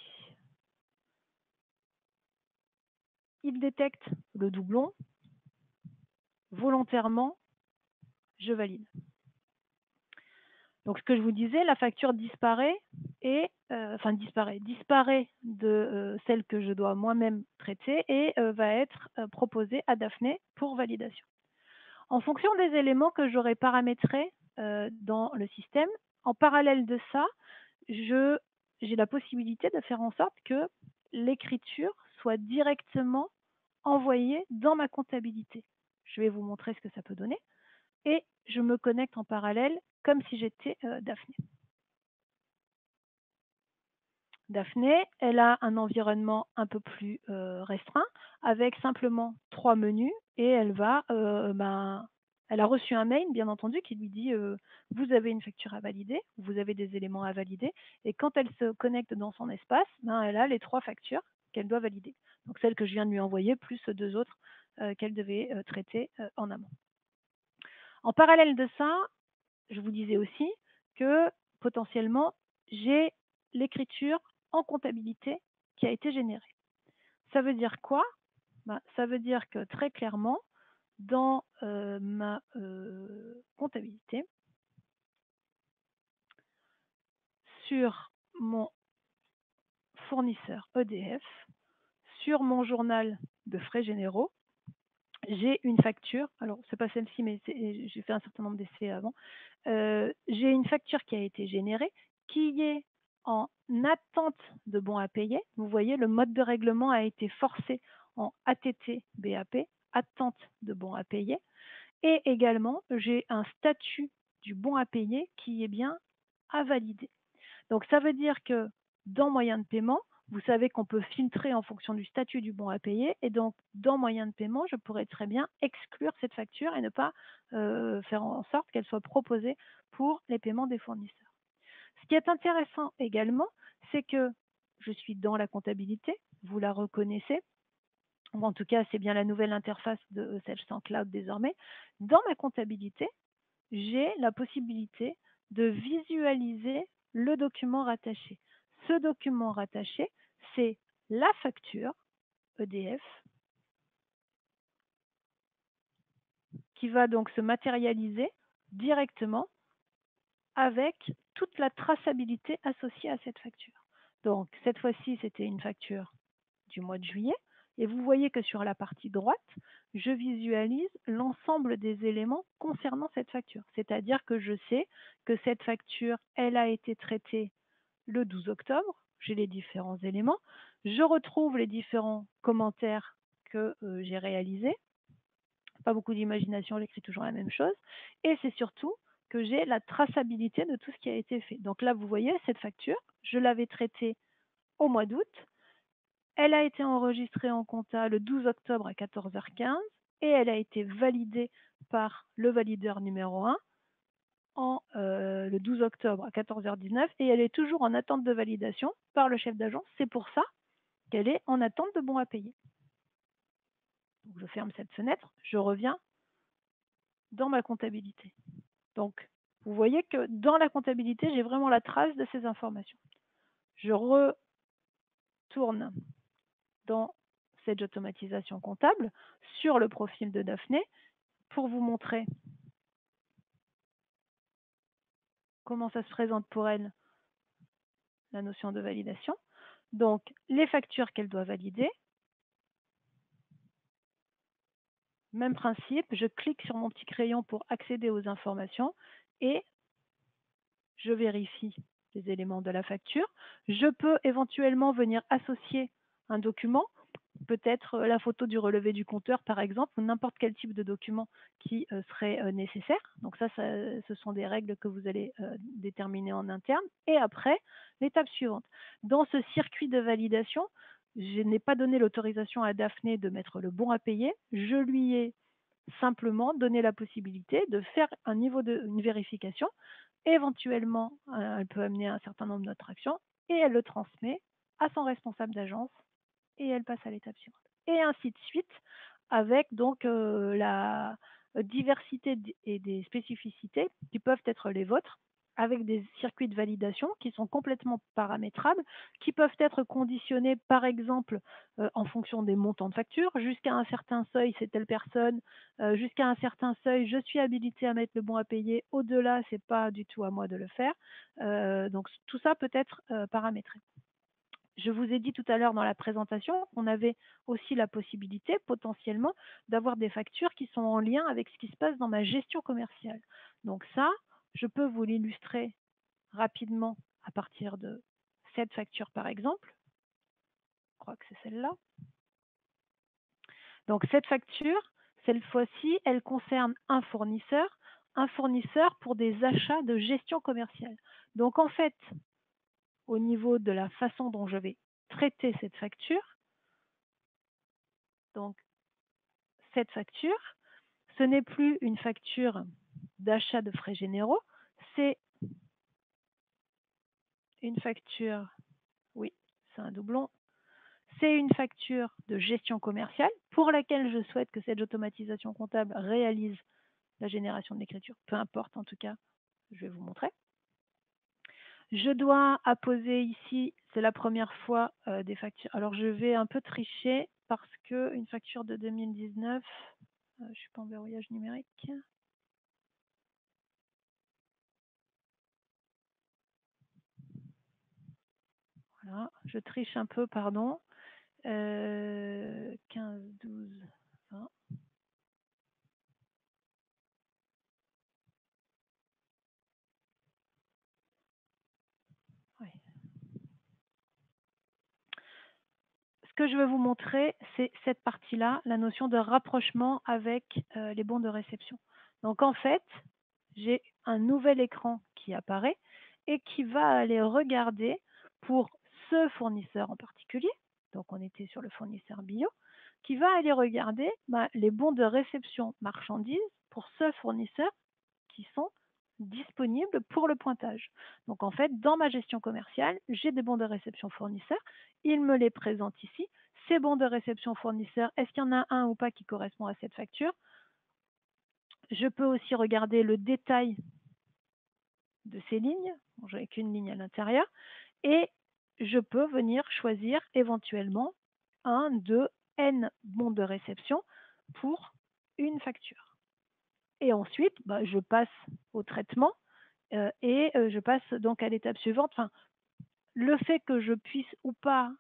Il détecte le doublon. Volontairement, je valide. Donc, ce que je vous disais, la facture disparaît disparaît de celle que je dois moi-même traiter et va être proposée à Daphné pour validation. En fonction des éléments que j'aurai paramétrés dans le système, en parallèle de ça, j'ai la possibilité de faire en sorte que l'écriture soit directement envoyée dans ma comptabilité. Je vais vous montrer ce que ça peut donner. Et je me connecte en parallèle comme si j'étais Daphné. Daphné, elle a un environnement un peu plus restreint avec simplement 3 menus et elle a reçu un mail, bien entendu, qui lui dit vous avez une facture à valider, vous avez des éléments à valider. Et quand elle se connecte dans son espace, elle a les 3 factures qu'elle doit valider. Donc celle que je viens de lui envoyer, plus 2 autres qu'elle devait traiter en amont. En parallèle de ça, je vous disais aussi que potentiellement, j'ai l'écriture en comptabilité qui a été générée. Ça veut dire quoi? Ça veut dire que très clairement, dans ma comptabilité, sur mon fournisseur EDF, sur mon journal de frais généraux, j'ai une facture, alors c'est pas celle-ci, mais j'ai fait un certain nombre d'essais avant, j'ai une facture qui a été générée, qui est en attente de bon à payer. Vous voyez, le mode de règlement a été forcé en ATT BAP, attente de bon à payer. Et également, j'ai un statut du bon à payer qui est bien à valider. Donc ça veut dire que dans moyen de paiement, vous savez qu'on peut filtrer en fonction du statut du bon à payer. Et donc, dans moyen de paiement, je pourrais très bien exclure cette facture et ne pas faire en sorte qu'elle soit proposée pour les paiements des fournisseurs. Ce qui est intéressant également, c'est que je suis dans la comptabilité, vous la reconnaissez. ou en tout cas, c'est bien la nouvelle interface de Salesforce Cloud désormais. Dans ma comptabilité, j'ai la possibilité de visualiser le document rattaché. Ce document rattaché, c'est la facture EDF qui va donc se matérialiser directement avec toute la traçabilité associée à cette facture. Donc, cette fois-ci, c'était une facture du mois de juillet. Et vous voyez que sur la partie droite, je visualise l'ensemble des éléments concernant cette facture. C'est-à-dire que je sais que cette facture, elle a été traitée le 12 octobre. J'ai les différents éléments. Je retrouve les différents commentaires que j'ai réalisés. Pas beaucoup d'imagination, j'écris toujours la même chose. Et c'est surtout que j'ai la traçabilité de tout ce qui a été fait. Donc là, vous voyez, cette facture, je l'avais traitée au mois d'août. Elle a été enregistrée en compta le 12 octobre à 14h15 et elle a été validée par le valideur numéro 1 le 12 octobre à 14h19 et elle est toujours en attente de validation par le chef d'agence. C'est pour ça qu'elle est en attente de bon à payer. Donc, je ferme cette fenêtre, je reviens dans ma comptabilité. Donc, vous voyez que dans la comptabilité, j'ai vraiment la trace de ces informations. Je retourne dans cette automatisation comptable sur le profil de Daphné pour vous montrer comment ça se présente pour elle, la notion de validation. Donc, les factures qu'elle doit valider. Même principe, je clique sur mon petit crayon pour accéder aux informations et je vérifie les éléments de la facture. Je peux éventuellement venir associer un document, peut-être la photo du relevé du compteur par exemple, ou n'importe quel type de document qui serait nécessaire. Donc ça, ce sont des règles que vous allez déterminer en interne. Et après, l'étape suivante. Dans ce circuit de validation, je n'ai pas donné l'autorisation à Daphné de mettre le bon à payer. Je lui ai simplement donné la possibilité de faire une vérification. Éventuellement, elle peut amener un certain nombre d'autres actions et elle le transmet à son responsable d'agence et elle passe à l'étape suivante. Et ainsi de suite, avec donc la diversité et des spécificités qui peuvent être les vôtres, avec des circuits de validation qui sont complètement paramétrables, qui peuvent être conditionnés par exemple en fonction des montants de facture. Jusqu'à un certain seuil, c'est telle personne. Jusqu'à un certain seuil, je suis habilité à mettre le bon à payer. Au-delà, ce n'est pas du tout à moi de le faire. Donc tout ça peut être paramétré. Je vous ai dit tout à l'heure dans la présentation qu'on avait aussi la possibilité potentiellement d'avoir des factures qui sont en lien avec ce qui se passe dans ma gestion commerciale. Donc ça, je peux vous l'illustrer rapidement à partir de cette facture par exemple. Je crois que c'est celle-là. Donc cette facture, cette fois-ci, elle concerne un fournisseur pour des achats de gestion commerciale. Donc en fait, au niveau de la façon dont je vais traiter cette facture, donc cette facture, ce n'est plus une facture d'achat de frais généraux, c'est une facture, oui, c'est un doublon, c'est une facture de gestion commerciale pour laquelle je souhaite que cette automatisation comptable réalise la génération de l'écriture, peu importe en tout cas, je vais vous montrer. Je dois apposer ici, c'est la première fois des factures. Alors je vais un peu tricher parce qu'une facture de 2019, je ne suis pas en verrouillage numérique. Voilà, je triche un peu, pardon. 15, 12, 20. Oui. Ce que je veux vous montrer, c'est cette partie-là, la notion de rapprochement avec les bons de réception. Donc en fait, j'ai un nouvel écran qui apparaît et qui va aller regarder pour ce fournisseur en particulier, donc on était sur le fournisseur bio, qui va aller regarder les bons de réception marchandises pour ce fournisseur qui sont disponibles pour le pointage. Donc en fait, dans ma gestion commerciale, j'ai des bons de réception fournisseurs, il me les présente ici. Ces bons de réception fournisseurs, est-ce qu'il y en a un ou pas qui correspond à cette facture? Je peux aussi regarder le détail de ces lignes, bon, je n'ai qu'une ligne à l'intérieur, et je peux venir choisir éventuellement un de N bons de réception pour une facture. Et ensuite, je passe au traitement et je passe donc à l'étape suivante. Enfin, le fait que je puisse ou pas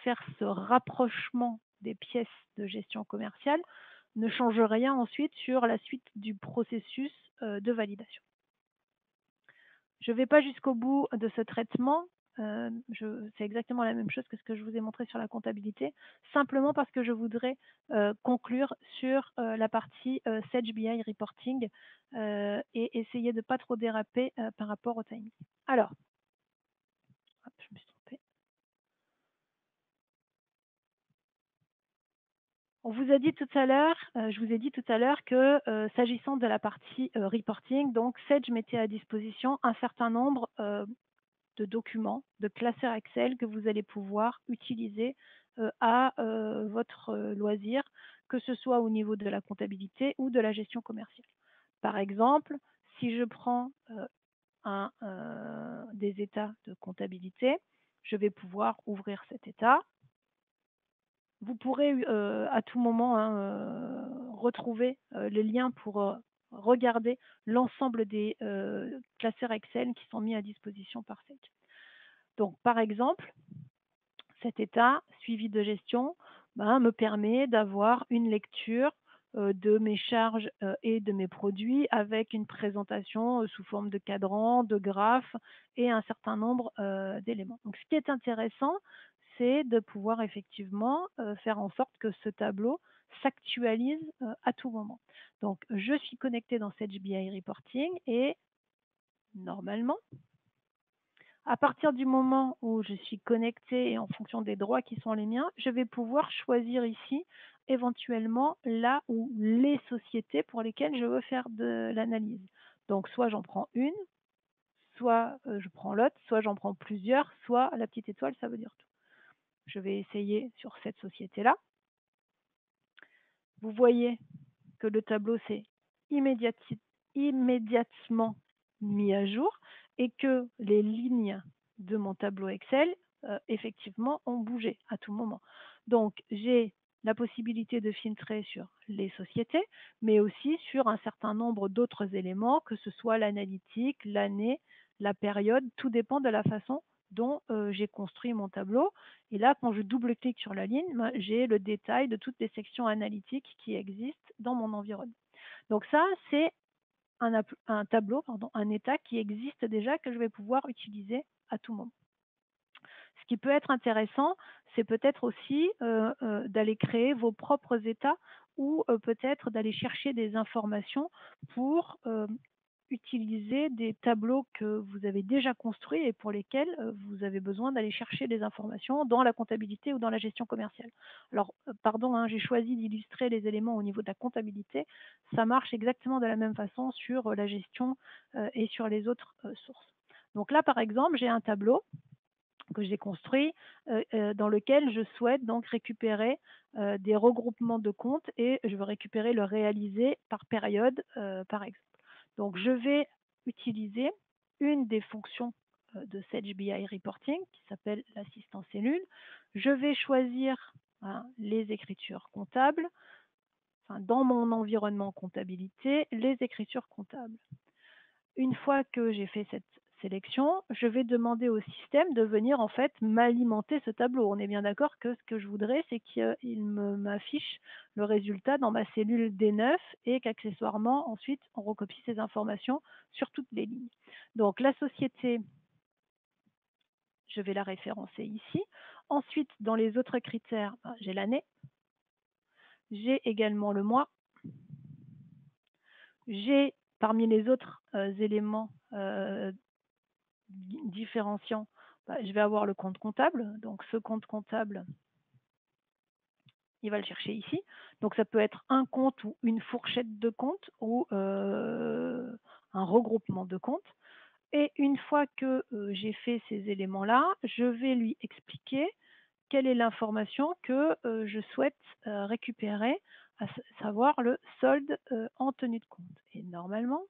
faire ce rapprochement des pièces de gestion commerciale ne change rien ensuite sur la suite du processus de validation. Je ne vais pas jusqu'au bout de ce traitement. C'est exactement la même chose que ce que je vous ai montré sur la comptabilité, simplement parce que je voudrais conclure sur la partie Sage BI Reporting et essayer de ne pas trop déraper par rapport au timing. Alors, hop, je me suis trompée. On vous a dit tout à l'heure, je vous ai dit tout à l'heure que s'agissant de la partie reporting, donc Sage mettait à disposition un certain nombre de documents, de classeurs Excel que vous allez pouvoir utiliser à votre loisir, que ce soit au niveau de la comptabilité ou de la gestion commerciale. Par exemple, si je prends des états de comptabilité, je vais pouvoir ouvrir cet état. Vous pourrez à tout moment retrouver les liens pour regarder l'ensemble des classeurs Excel qui sont mis à disposition par Sage. Donc, par exemple, cet état suivi de gestion me permet d'avoir une lecture de mes charges et de mes produits avec une présentation sous forme de cadran, de graphes et un certain nombre d'éléments. Donc, ce qui est intéressant, c'est de pouvoir effectivement faire en sorte que ce tableau s'actualise à tout moment. Donc, je suis connectée dans Sage BI Reporting et normalement, à partir du moment où je suis connectée et en fonction des droits qui sont les miens, je vais pouvoir choisir ici éventuellement là ou les sociétés pour lesquelles je veux faire de l'analyse. Donc soit j'en prends une, soit je prends l'autre, soit j'en prends plusieurs, soit la petite étoile, ça veut dire tout. Je vais essayer sur cette société-là. Vous voyez que le tableau s'est immédiatement mis à jour et que les lignes de mon tableau Excel, effectivement, ont bougé à tout moment. Donc, j'ai la possibilité de filtrer sur les sociétés, mais aussi sur un certain nombre d'autres éléments, que ce soit l'analytique, l'année, la période, tout dépend de la façon dont j'ai construit mon tableau. Et là, quand je double-clique sur la ligne, j'ai le détail de toutes les sections analytiques qui existent dans mon environnement. Donc ça, c'est un tableau, un état qui existe déjà, que je vais pouvoir utiliser à tout moment. Ce qui peut être intéressant, c'est peut-être aussi d'aller créer vos propres états ou peut-être d'aller chercher des informations pour utiliser des tableaux que vous avez déjà construits et pour lesquels vous avez besoin d'aller chercher des informations dans la comptabilité ou dans la gestion commerciale. Alors, pardon, j'ai choisi d'illustrer les éléments au niveau de la comptabilité. Ça marche exactement de la même façon sur la gestion et sur les autres sources. Donc là, par exemple, j'ai un tableau que j'ai construit dans lequel je souhaite donc récupérer des regroupements de comptes et je veux récupérer le réalisé par période, par exemple. Donc, je vais utiliser une des fonctions de Sage BI Reporting qui s'appelle l'assistant cellule. Je vais choisir les écritures comptables, dans mon environnement comptabilité, les écritures comptables. Une fois que j'ai fait cette sélection, je vais demander au système de venir en fait m'alimenter ce tableau. On est bien d'accord que ce que je voudrais, c'est qu'il m'affiche le résultat dans ma cellule D9 et qu'accessoirement, ensuite, on recopie ces informations sur toutes les lignes. Donc la société, je vais la référencer ici. Ensuite, dans les autres critères, j'ai l'année. J'ai également le mois. J'ai parmi les autres éléments différenciant, je vais avoir le compte comptable. Donc ce compte comptable, il va le chercher ici. Donc ça peut être un compte ou une fourchette de comptes ou un regroupement de comptes. Et une fois que j'ai fait ces éléments-là, je vais lui expliquer quelle est l'information que je souhaite récupérer, à savoir le solde en tenue de compte. Et normalement,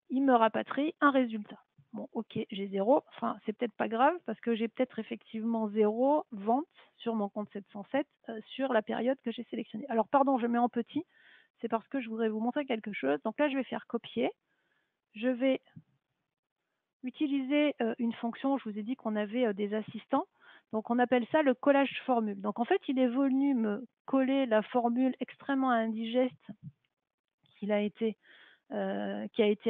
il me rapatrie un résultat. Bon, ok, j'ai 0. Enfin, c'est peut-être pas grave parce que j'ai peut-être effectivement 0 vente sur mon compte 707 sur la période que j'ai sélectionnée. Alors, pardon, je mets en petit. C'est parce que je voudrais vous montrer quelque chose. Donc là, je vais faire copier. Je vais utiliser une fonction. Je vous ai dit qu'on avait des assistants. Donc, on appelle ça le collage formule. Donc, en fait, il est venu me coller la formule extrêmement indigeste qui a été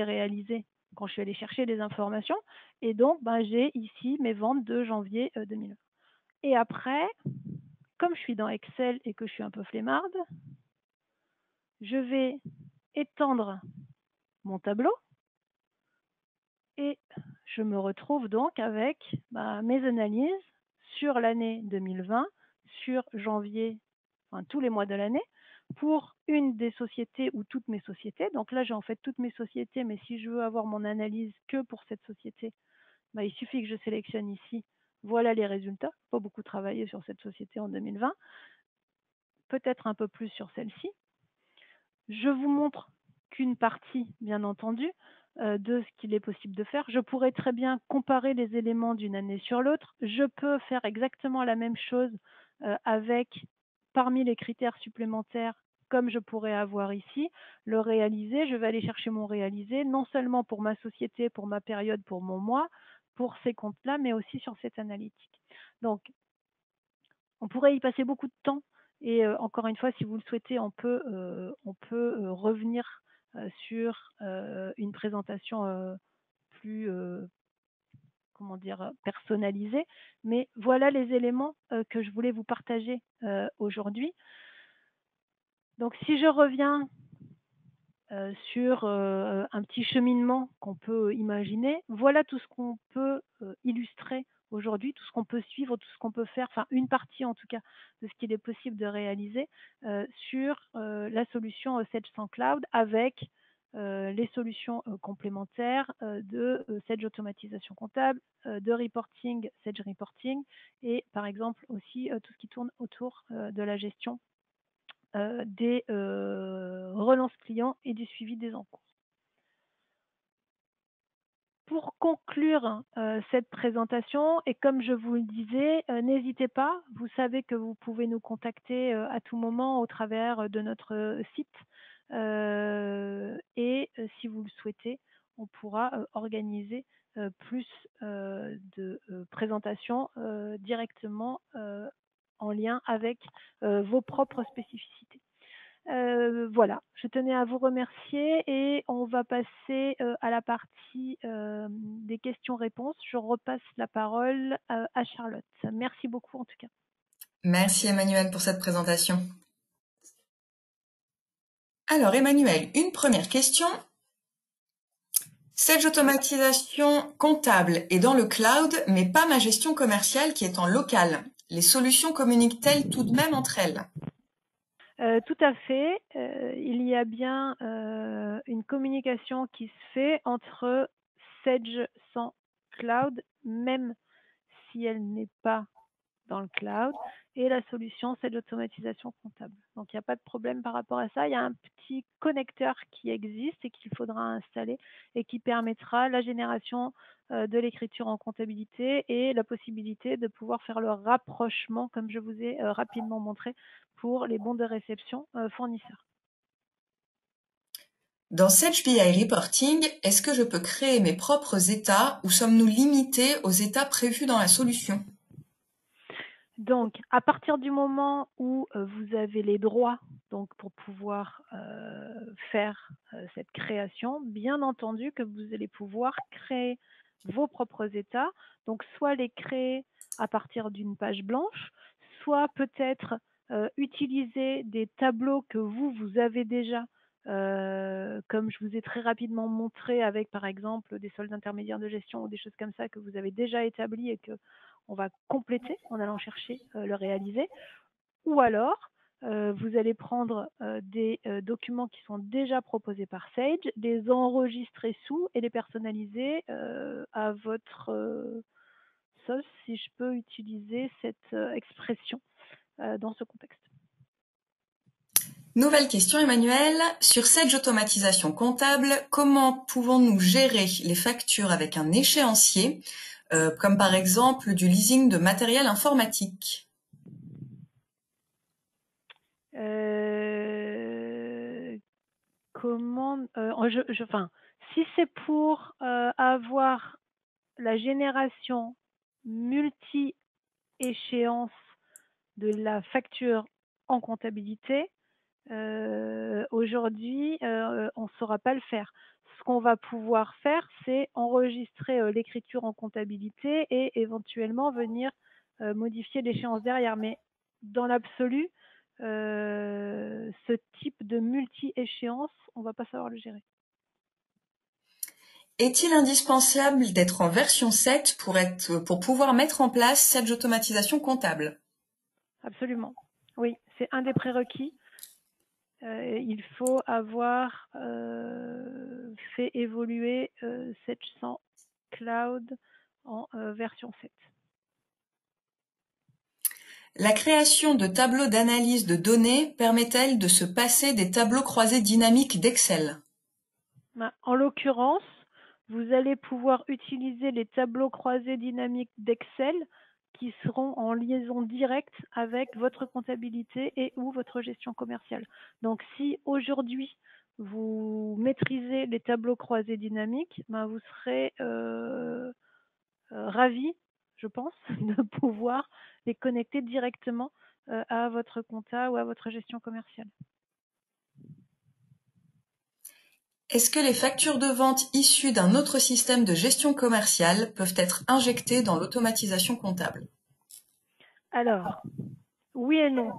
réalisée quand je suis allée chercher des informations. Et donc, j'ai ici mes ventes de janvier 2020. Et après, comme je suis dans Excel et que je suis un peu flemmarde, je vais étendre mon tableau et je me retrouve donc avec mes analyses sur l'année 2020, sur janvier, enfin tous les mois de l'année, pour une des sociétés ou toutes mes sociétés. Donc là, j'ai en fait toutes mes sociétés, mais si je veux avoir mon analyse que pour cette société, il suffit que je sélectionne ici. Voilà les résultats. Pas beaucoup travaillé sur cette société en 2020, peut-être un peu plus sur celle-ci. Je vous montre qu'une partie, bien entendu, de ce qu'il est possible de faire. Je pourrais très bien comparer les éléments d'une année sur l'autre. Je peux faire exactement la même chose avec, parmi les critères supplémentaires, comme je pourrais avoir ici, le réalisé. Je vais aller chercher mon réalisé, non seulement pour ma société, pour ma période, pour mon mois, pour ces comptes-là, mais aussi sur cette analytique. Donc, on pourrait y passer beaucoup de temps. Et encore une fois, si vous le souhaitez, on peut revenir sur une présentation plus personnalisée. Mais voilà les éléments que je voulais vous partager aujourd'hui. Donc, si je reviens sur un petit cheminement qu'on peut imaginer, voilà tout ce qu'on peut illustrer aujourd'hui, tout ce qu'on peut suivre, tout ce qu'on peut faire, enfin une partie en tout cas de ce qu'il est possible de réaliser sur la solution Sage Cloud avec les solutions complémentaires de Sage Automatisation Comptable, de reporting, Sage Reporting et par exemple aussi tout ce qui tourne autour de la gestion des relances clients et du suivi des encours. Pour conclure cette présentation, et comme je vous le disais, n'hésitez pas, vous savez que vous pouvez nous contacter à tout moment au travers de notre site et si vous le souhaitez, on pourra organiser plus de présentations directement en lien avec vos propres spécificités. Voilà, je tenais à vous remercier et on va passer à la partie des questions-réponses. Je repasse la parole à Charlotte. Merci beaucoup en tout cas. Merci Emmanuel pour cette présentation. Alors Emmanuel, une première question. Sage Automatisation comptable est dans le cloud, mais pas ma gestion commerciale qui est en local. Les solutions communiquent-elles tout de même entre elles? Tout à fait. Il y a bien une communication qui se fait entre Sage sans cloud, même si elle n'est pas dans le cloud, et la solution, c'est l'automatisation comptable. Donc, il n'y a pas de problème par rapport à ça. Il y a un petit connecteur qui existe et qu'il faudra installer et qui permettra la génération de l'écriture en comptabilité et la possibilité de pouvoir faire le rapprochement, comme je vous ai rapidement montré, pour les bons de réception fournisseurs. Dans Sage BI Reporting, est-ce que je peux créer mes propres états ou sommes-nous limités aux états prévus dans la solution? Donc, à partir du moment où vous avez les droits donc pour pouvoir faire cette création, bien entendu que vous allez pouvoir créer vos propres états, donc soit les créer à partir d'une page blanche, soit peut-être utiliser des tableaux que vous avez déjà, comme je vous ai très rapidement montré avec par exemple des soldes intermédiaires de gestion ou des choses comme ça que vous avez déjà établis et que on va compléter en allant chercher le réalisé, ou alors vous allez prendre des documents qui sont déjà proposés par Sage, les enregistrer sous et les personnaliser à votre sauce, si je peux utiliser cette expression dans ce contexte. Nouvelle question, Emmanuel. Sur Sage Automatisation Comptable, comment pouvons-nous gérer les factures avec un échéancier, comme par exemple du leasing de matériel informatique? Si c'est pour avoir la génération multi-échéance de la facture en comptabilité, aujourd'hui, on ne saura pas le faire. Ce qu'on va pouvoir faire, c'est enregistrer l'écriture en comptabilité et éventuellement venir modifier l'échéance derrière. Mais dans l'absolu, ce type de multi-échéance, on ne va pas savoir le gérer. Est-il indispensable d'être en version 7 pour pouvoir mettre en place Sage Automatisation Comptable? Absolument. Oui, c'est un des prérequis. Il faut avoir fait évoluer Sage 100 Cloud en version 7. La création de tableaux d'analyse de données permet-elle de se passer des tableaux croisés dynamiques d'Excel? En l'occurrence, vous allez pouvoir utiliser les tableaux croisés dynamiques d'Excel qui seront en liaison directe avec votre comptabilité et ou votre gestion commerciale. Donc, si aujourd'hui, vous maîtrisez les tableaux croisés dynamiques, vous serez ravi, je pense, de pouvoir les connecter directement à votre compta ou à votre gestion commerciale. Est-ce que les factures de vente issues d'un autre système de gestion commerciale peuvent être injectées dans l'automatisation comptable? Alors, oui et non.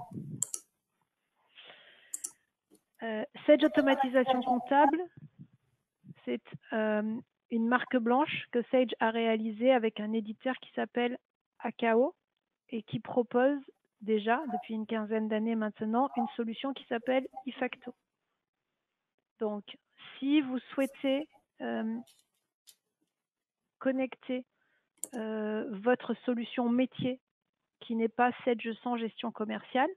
Sage Automatisation Comptable, c'est une marque blanche que Sage a réalisée avec un éditeur qui s'appelle Akao et qui propose déjà, depuis une quinzaine d'années maintenant, une solution qui s'appelle eFacto. Donc, si vous souhaitez connecter votre solution métier qui n'est pas Sage sans gestion commerciale,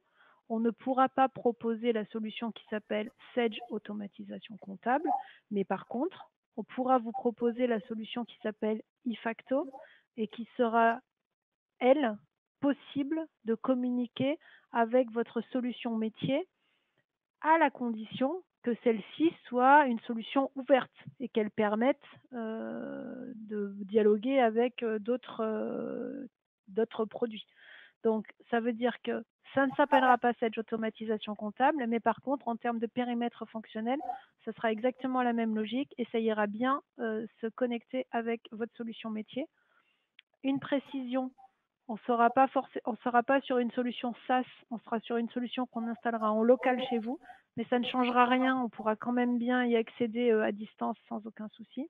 on ne pourra pas proposer la solution qui s'appelle Sage Automatisation Comptable, mais par contre, on pourra vous proposer la solution qui s'appelle eFacto et qui sera, elle, possible de communiquer avec votre solution métier à la condition que celle-ci soit une solution ouverte et qu'elle permette de dialoguer avec d'autres produits. Donc, ça veut dire que ça ne s'appellera pas Sage Automatisation Comptable, mais par contre, en termes de périmètre fonctionnel, ça sera exactement la même logique et ça ira bien se connecter avec votre solution métier. Une précision, on sera pas sur une solution SaaS, on sera sur une solution qu'on installera en local chez vous, mais ça ne changera rien, on pourra quand même bien y accéder à distance sans aucun souci.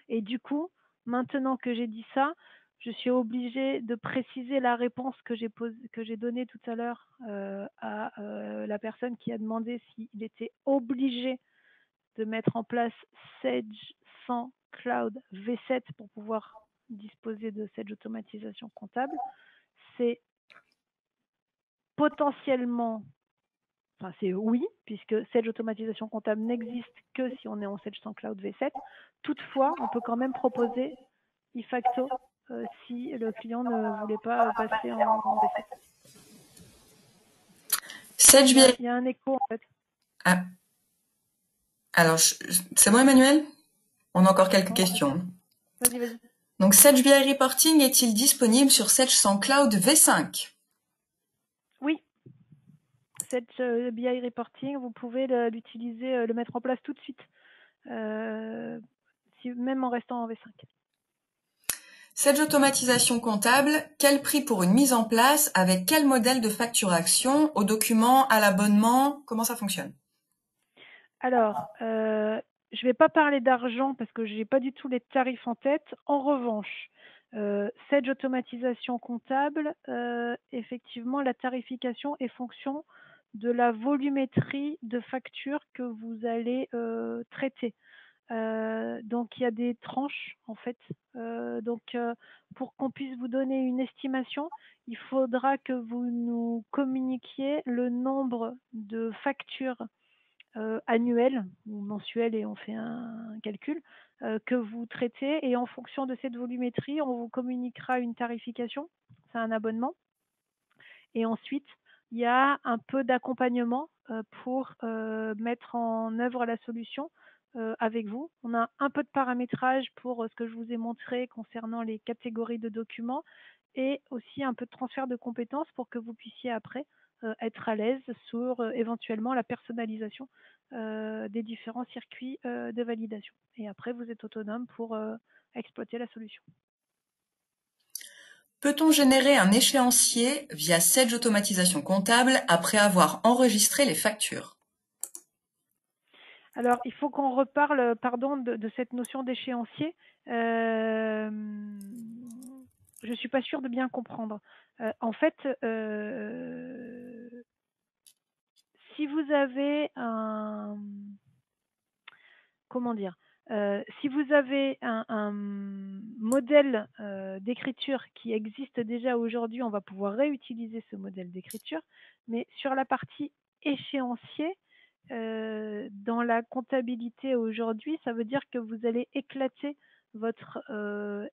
Et du coup, maintenant que j'ai dit ça, je suis obligée de préciser la réponse que j'ai donnée tout à l'heure à la personne qui a demandé s'il était obligé de mettre en place Sage 100 Cloud V7 pour pouvoir disposer de cette automatisation comptable. C'est potentiellement, c'est oui, puisque Sage Automatisation Comptable n'existe que si on est en Sage 100 Cloud V7. Toutefois, on peut quand même proposer eFacto si le client ne voulait pas passer en V7. Il y a un écho en fait. Ah. Alors, c'est bon, Emmanuel? On a encore quelques questions. Vas-y. Donc, Sage BI Reporting est-il disponible sur Sage 100 Cloud V5? Oui. Sage BI Reporting, vous pouvez l'utiliser, le mettre en place tout de suite, même en restant en V5. Sage Automatisation Comptable, quel prix pour une mise en place? Avec quel modèle de facturation? Au document, à l'abonnement? Comment ça fonctionne? Alors, je ne vais pas parler d'argent parce que je n'ai pas du tout les tarifs en tête. En revanche, Sedge automatisation comptable, effectivement, la tarification est fonction de la volumétrie de factures que vous allez traiter. Donc il y a des tranches en fait. Pour qu'on puisse vous donner une estimation, il faudra que vous nous communiquiez le nombre de factures annuelles ou mensuelles et on fait un calcul que vous traitez et en fonction de cette volumétrie, on vous communiquera une tarification, c'est un abonnement. Et ensuite, il y a un peu d'accompagnement pour mettre en œuvre la solution avec vous. On a un peu de paramétrage pour ce que je vous ai montré concernant les catégories de documents et aussi un peu de transfert de compétences pour que vous puissiez après être à l'aise sur éventuellement la personnalisation des différents circuits de validation. Et après, vous êtes autonome pour exploiter la solution. Peut-on générer un échéancier via Sedge automatisation comptable après avoir enregistré les factures? Alors, il faut qu'on reparle, pardon, de cette notion d'échéancier. Je ne suis pas sûre de bien comprendre. En fait, si vous avez un... Comment dire si vous avez un modèle d'écriture qui existe déjà aujourd'hui, on va pouvoir réutiliser ce modèle d'écriture. Mais sur la partie échéancier, dans la comptabilité aujourd'hui, ça veut dire que vous allez éclater votre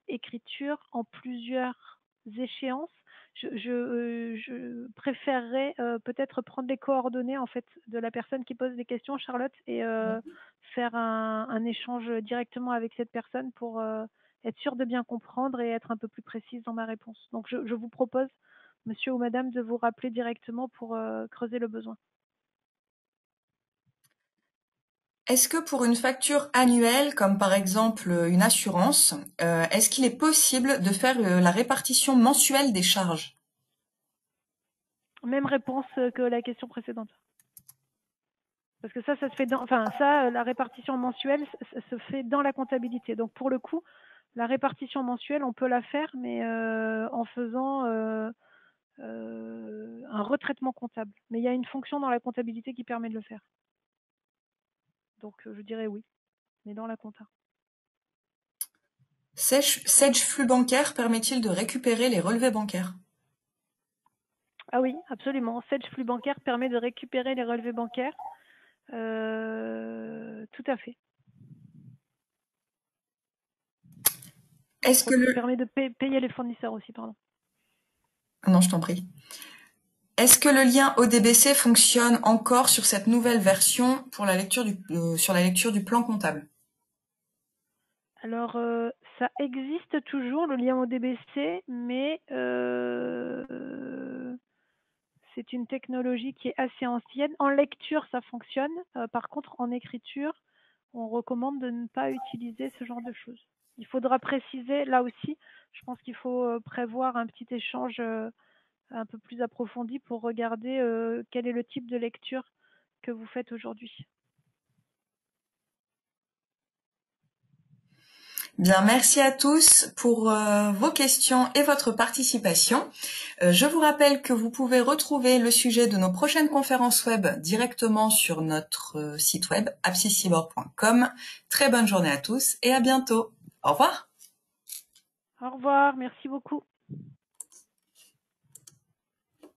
écriture en plusieurs échéances. Je préférerais peut-être prendre les coordonnées en fait de la personne qui pose des questions, Charlotte, et faire un échange directement avec cette personne pour être sûre de bien comprendre et être un peu plus précise dans ma réponse. Donc je vous propose, monsieur ou madame, de vous rappeler directement pour creuser le besoin. Est-ce que pour une facture annuelle, comme par exemple une assurance, est-ce qu'il est possible de faire la répartition mensuelle des charges? Même réponse que la question précédente. Parce que ça se fait dans, enfin ça, la répartition mensuelle, ça se fait dans la comptabilité. Donc pour le coup, la répartition mensuelle, on peut la faire, mais en faisant un retraitement comptable. Mais il y a une fonction dans la comptabilité qui permet de le faire. Donc je dirais oui, mais dans la compta. Sedge flux bancaire permet-il de récupérer les relevés bancaires? Ah oui, absolument. Sedge flux bancaire permet de récupérer les relevés bancaires. Tout à fait. Est-ce que le... permet de payer les fournisseurs aussi, pardon. Non, je t'en prie. Est-ce que le lien ODBC fonctionne encore sur cette nouvelle version pour la lecture sur la lecture du plan comptable? Alors, ça existe toujours, le lien ODBC, mais c'est une technologie qui est assez ancienne. En lecture, ça fonctionne. Par contre, en écriture, on recommande de ne pas utiliser ce genre de choses. Il faudra préciser, là aussi, je pense qu'il faut prévoir un petit échange un peu plus approfondi pour regarder quel est le type de lecture que vous faites aujourd'hui. Bien, merci à tous pour vos questions et votre participation. Je vous rappelle que vous pouvez retrouver le sujet de nos prochaines conférences web directement sur notre site web apsicibor.com. Très bonne journée à tous et à bientôt. Au revoir. Au revoir, merci beaucoup.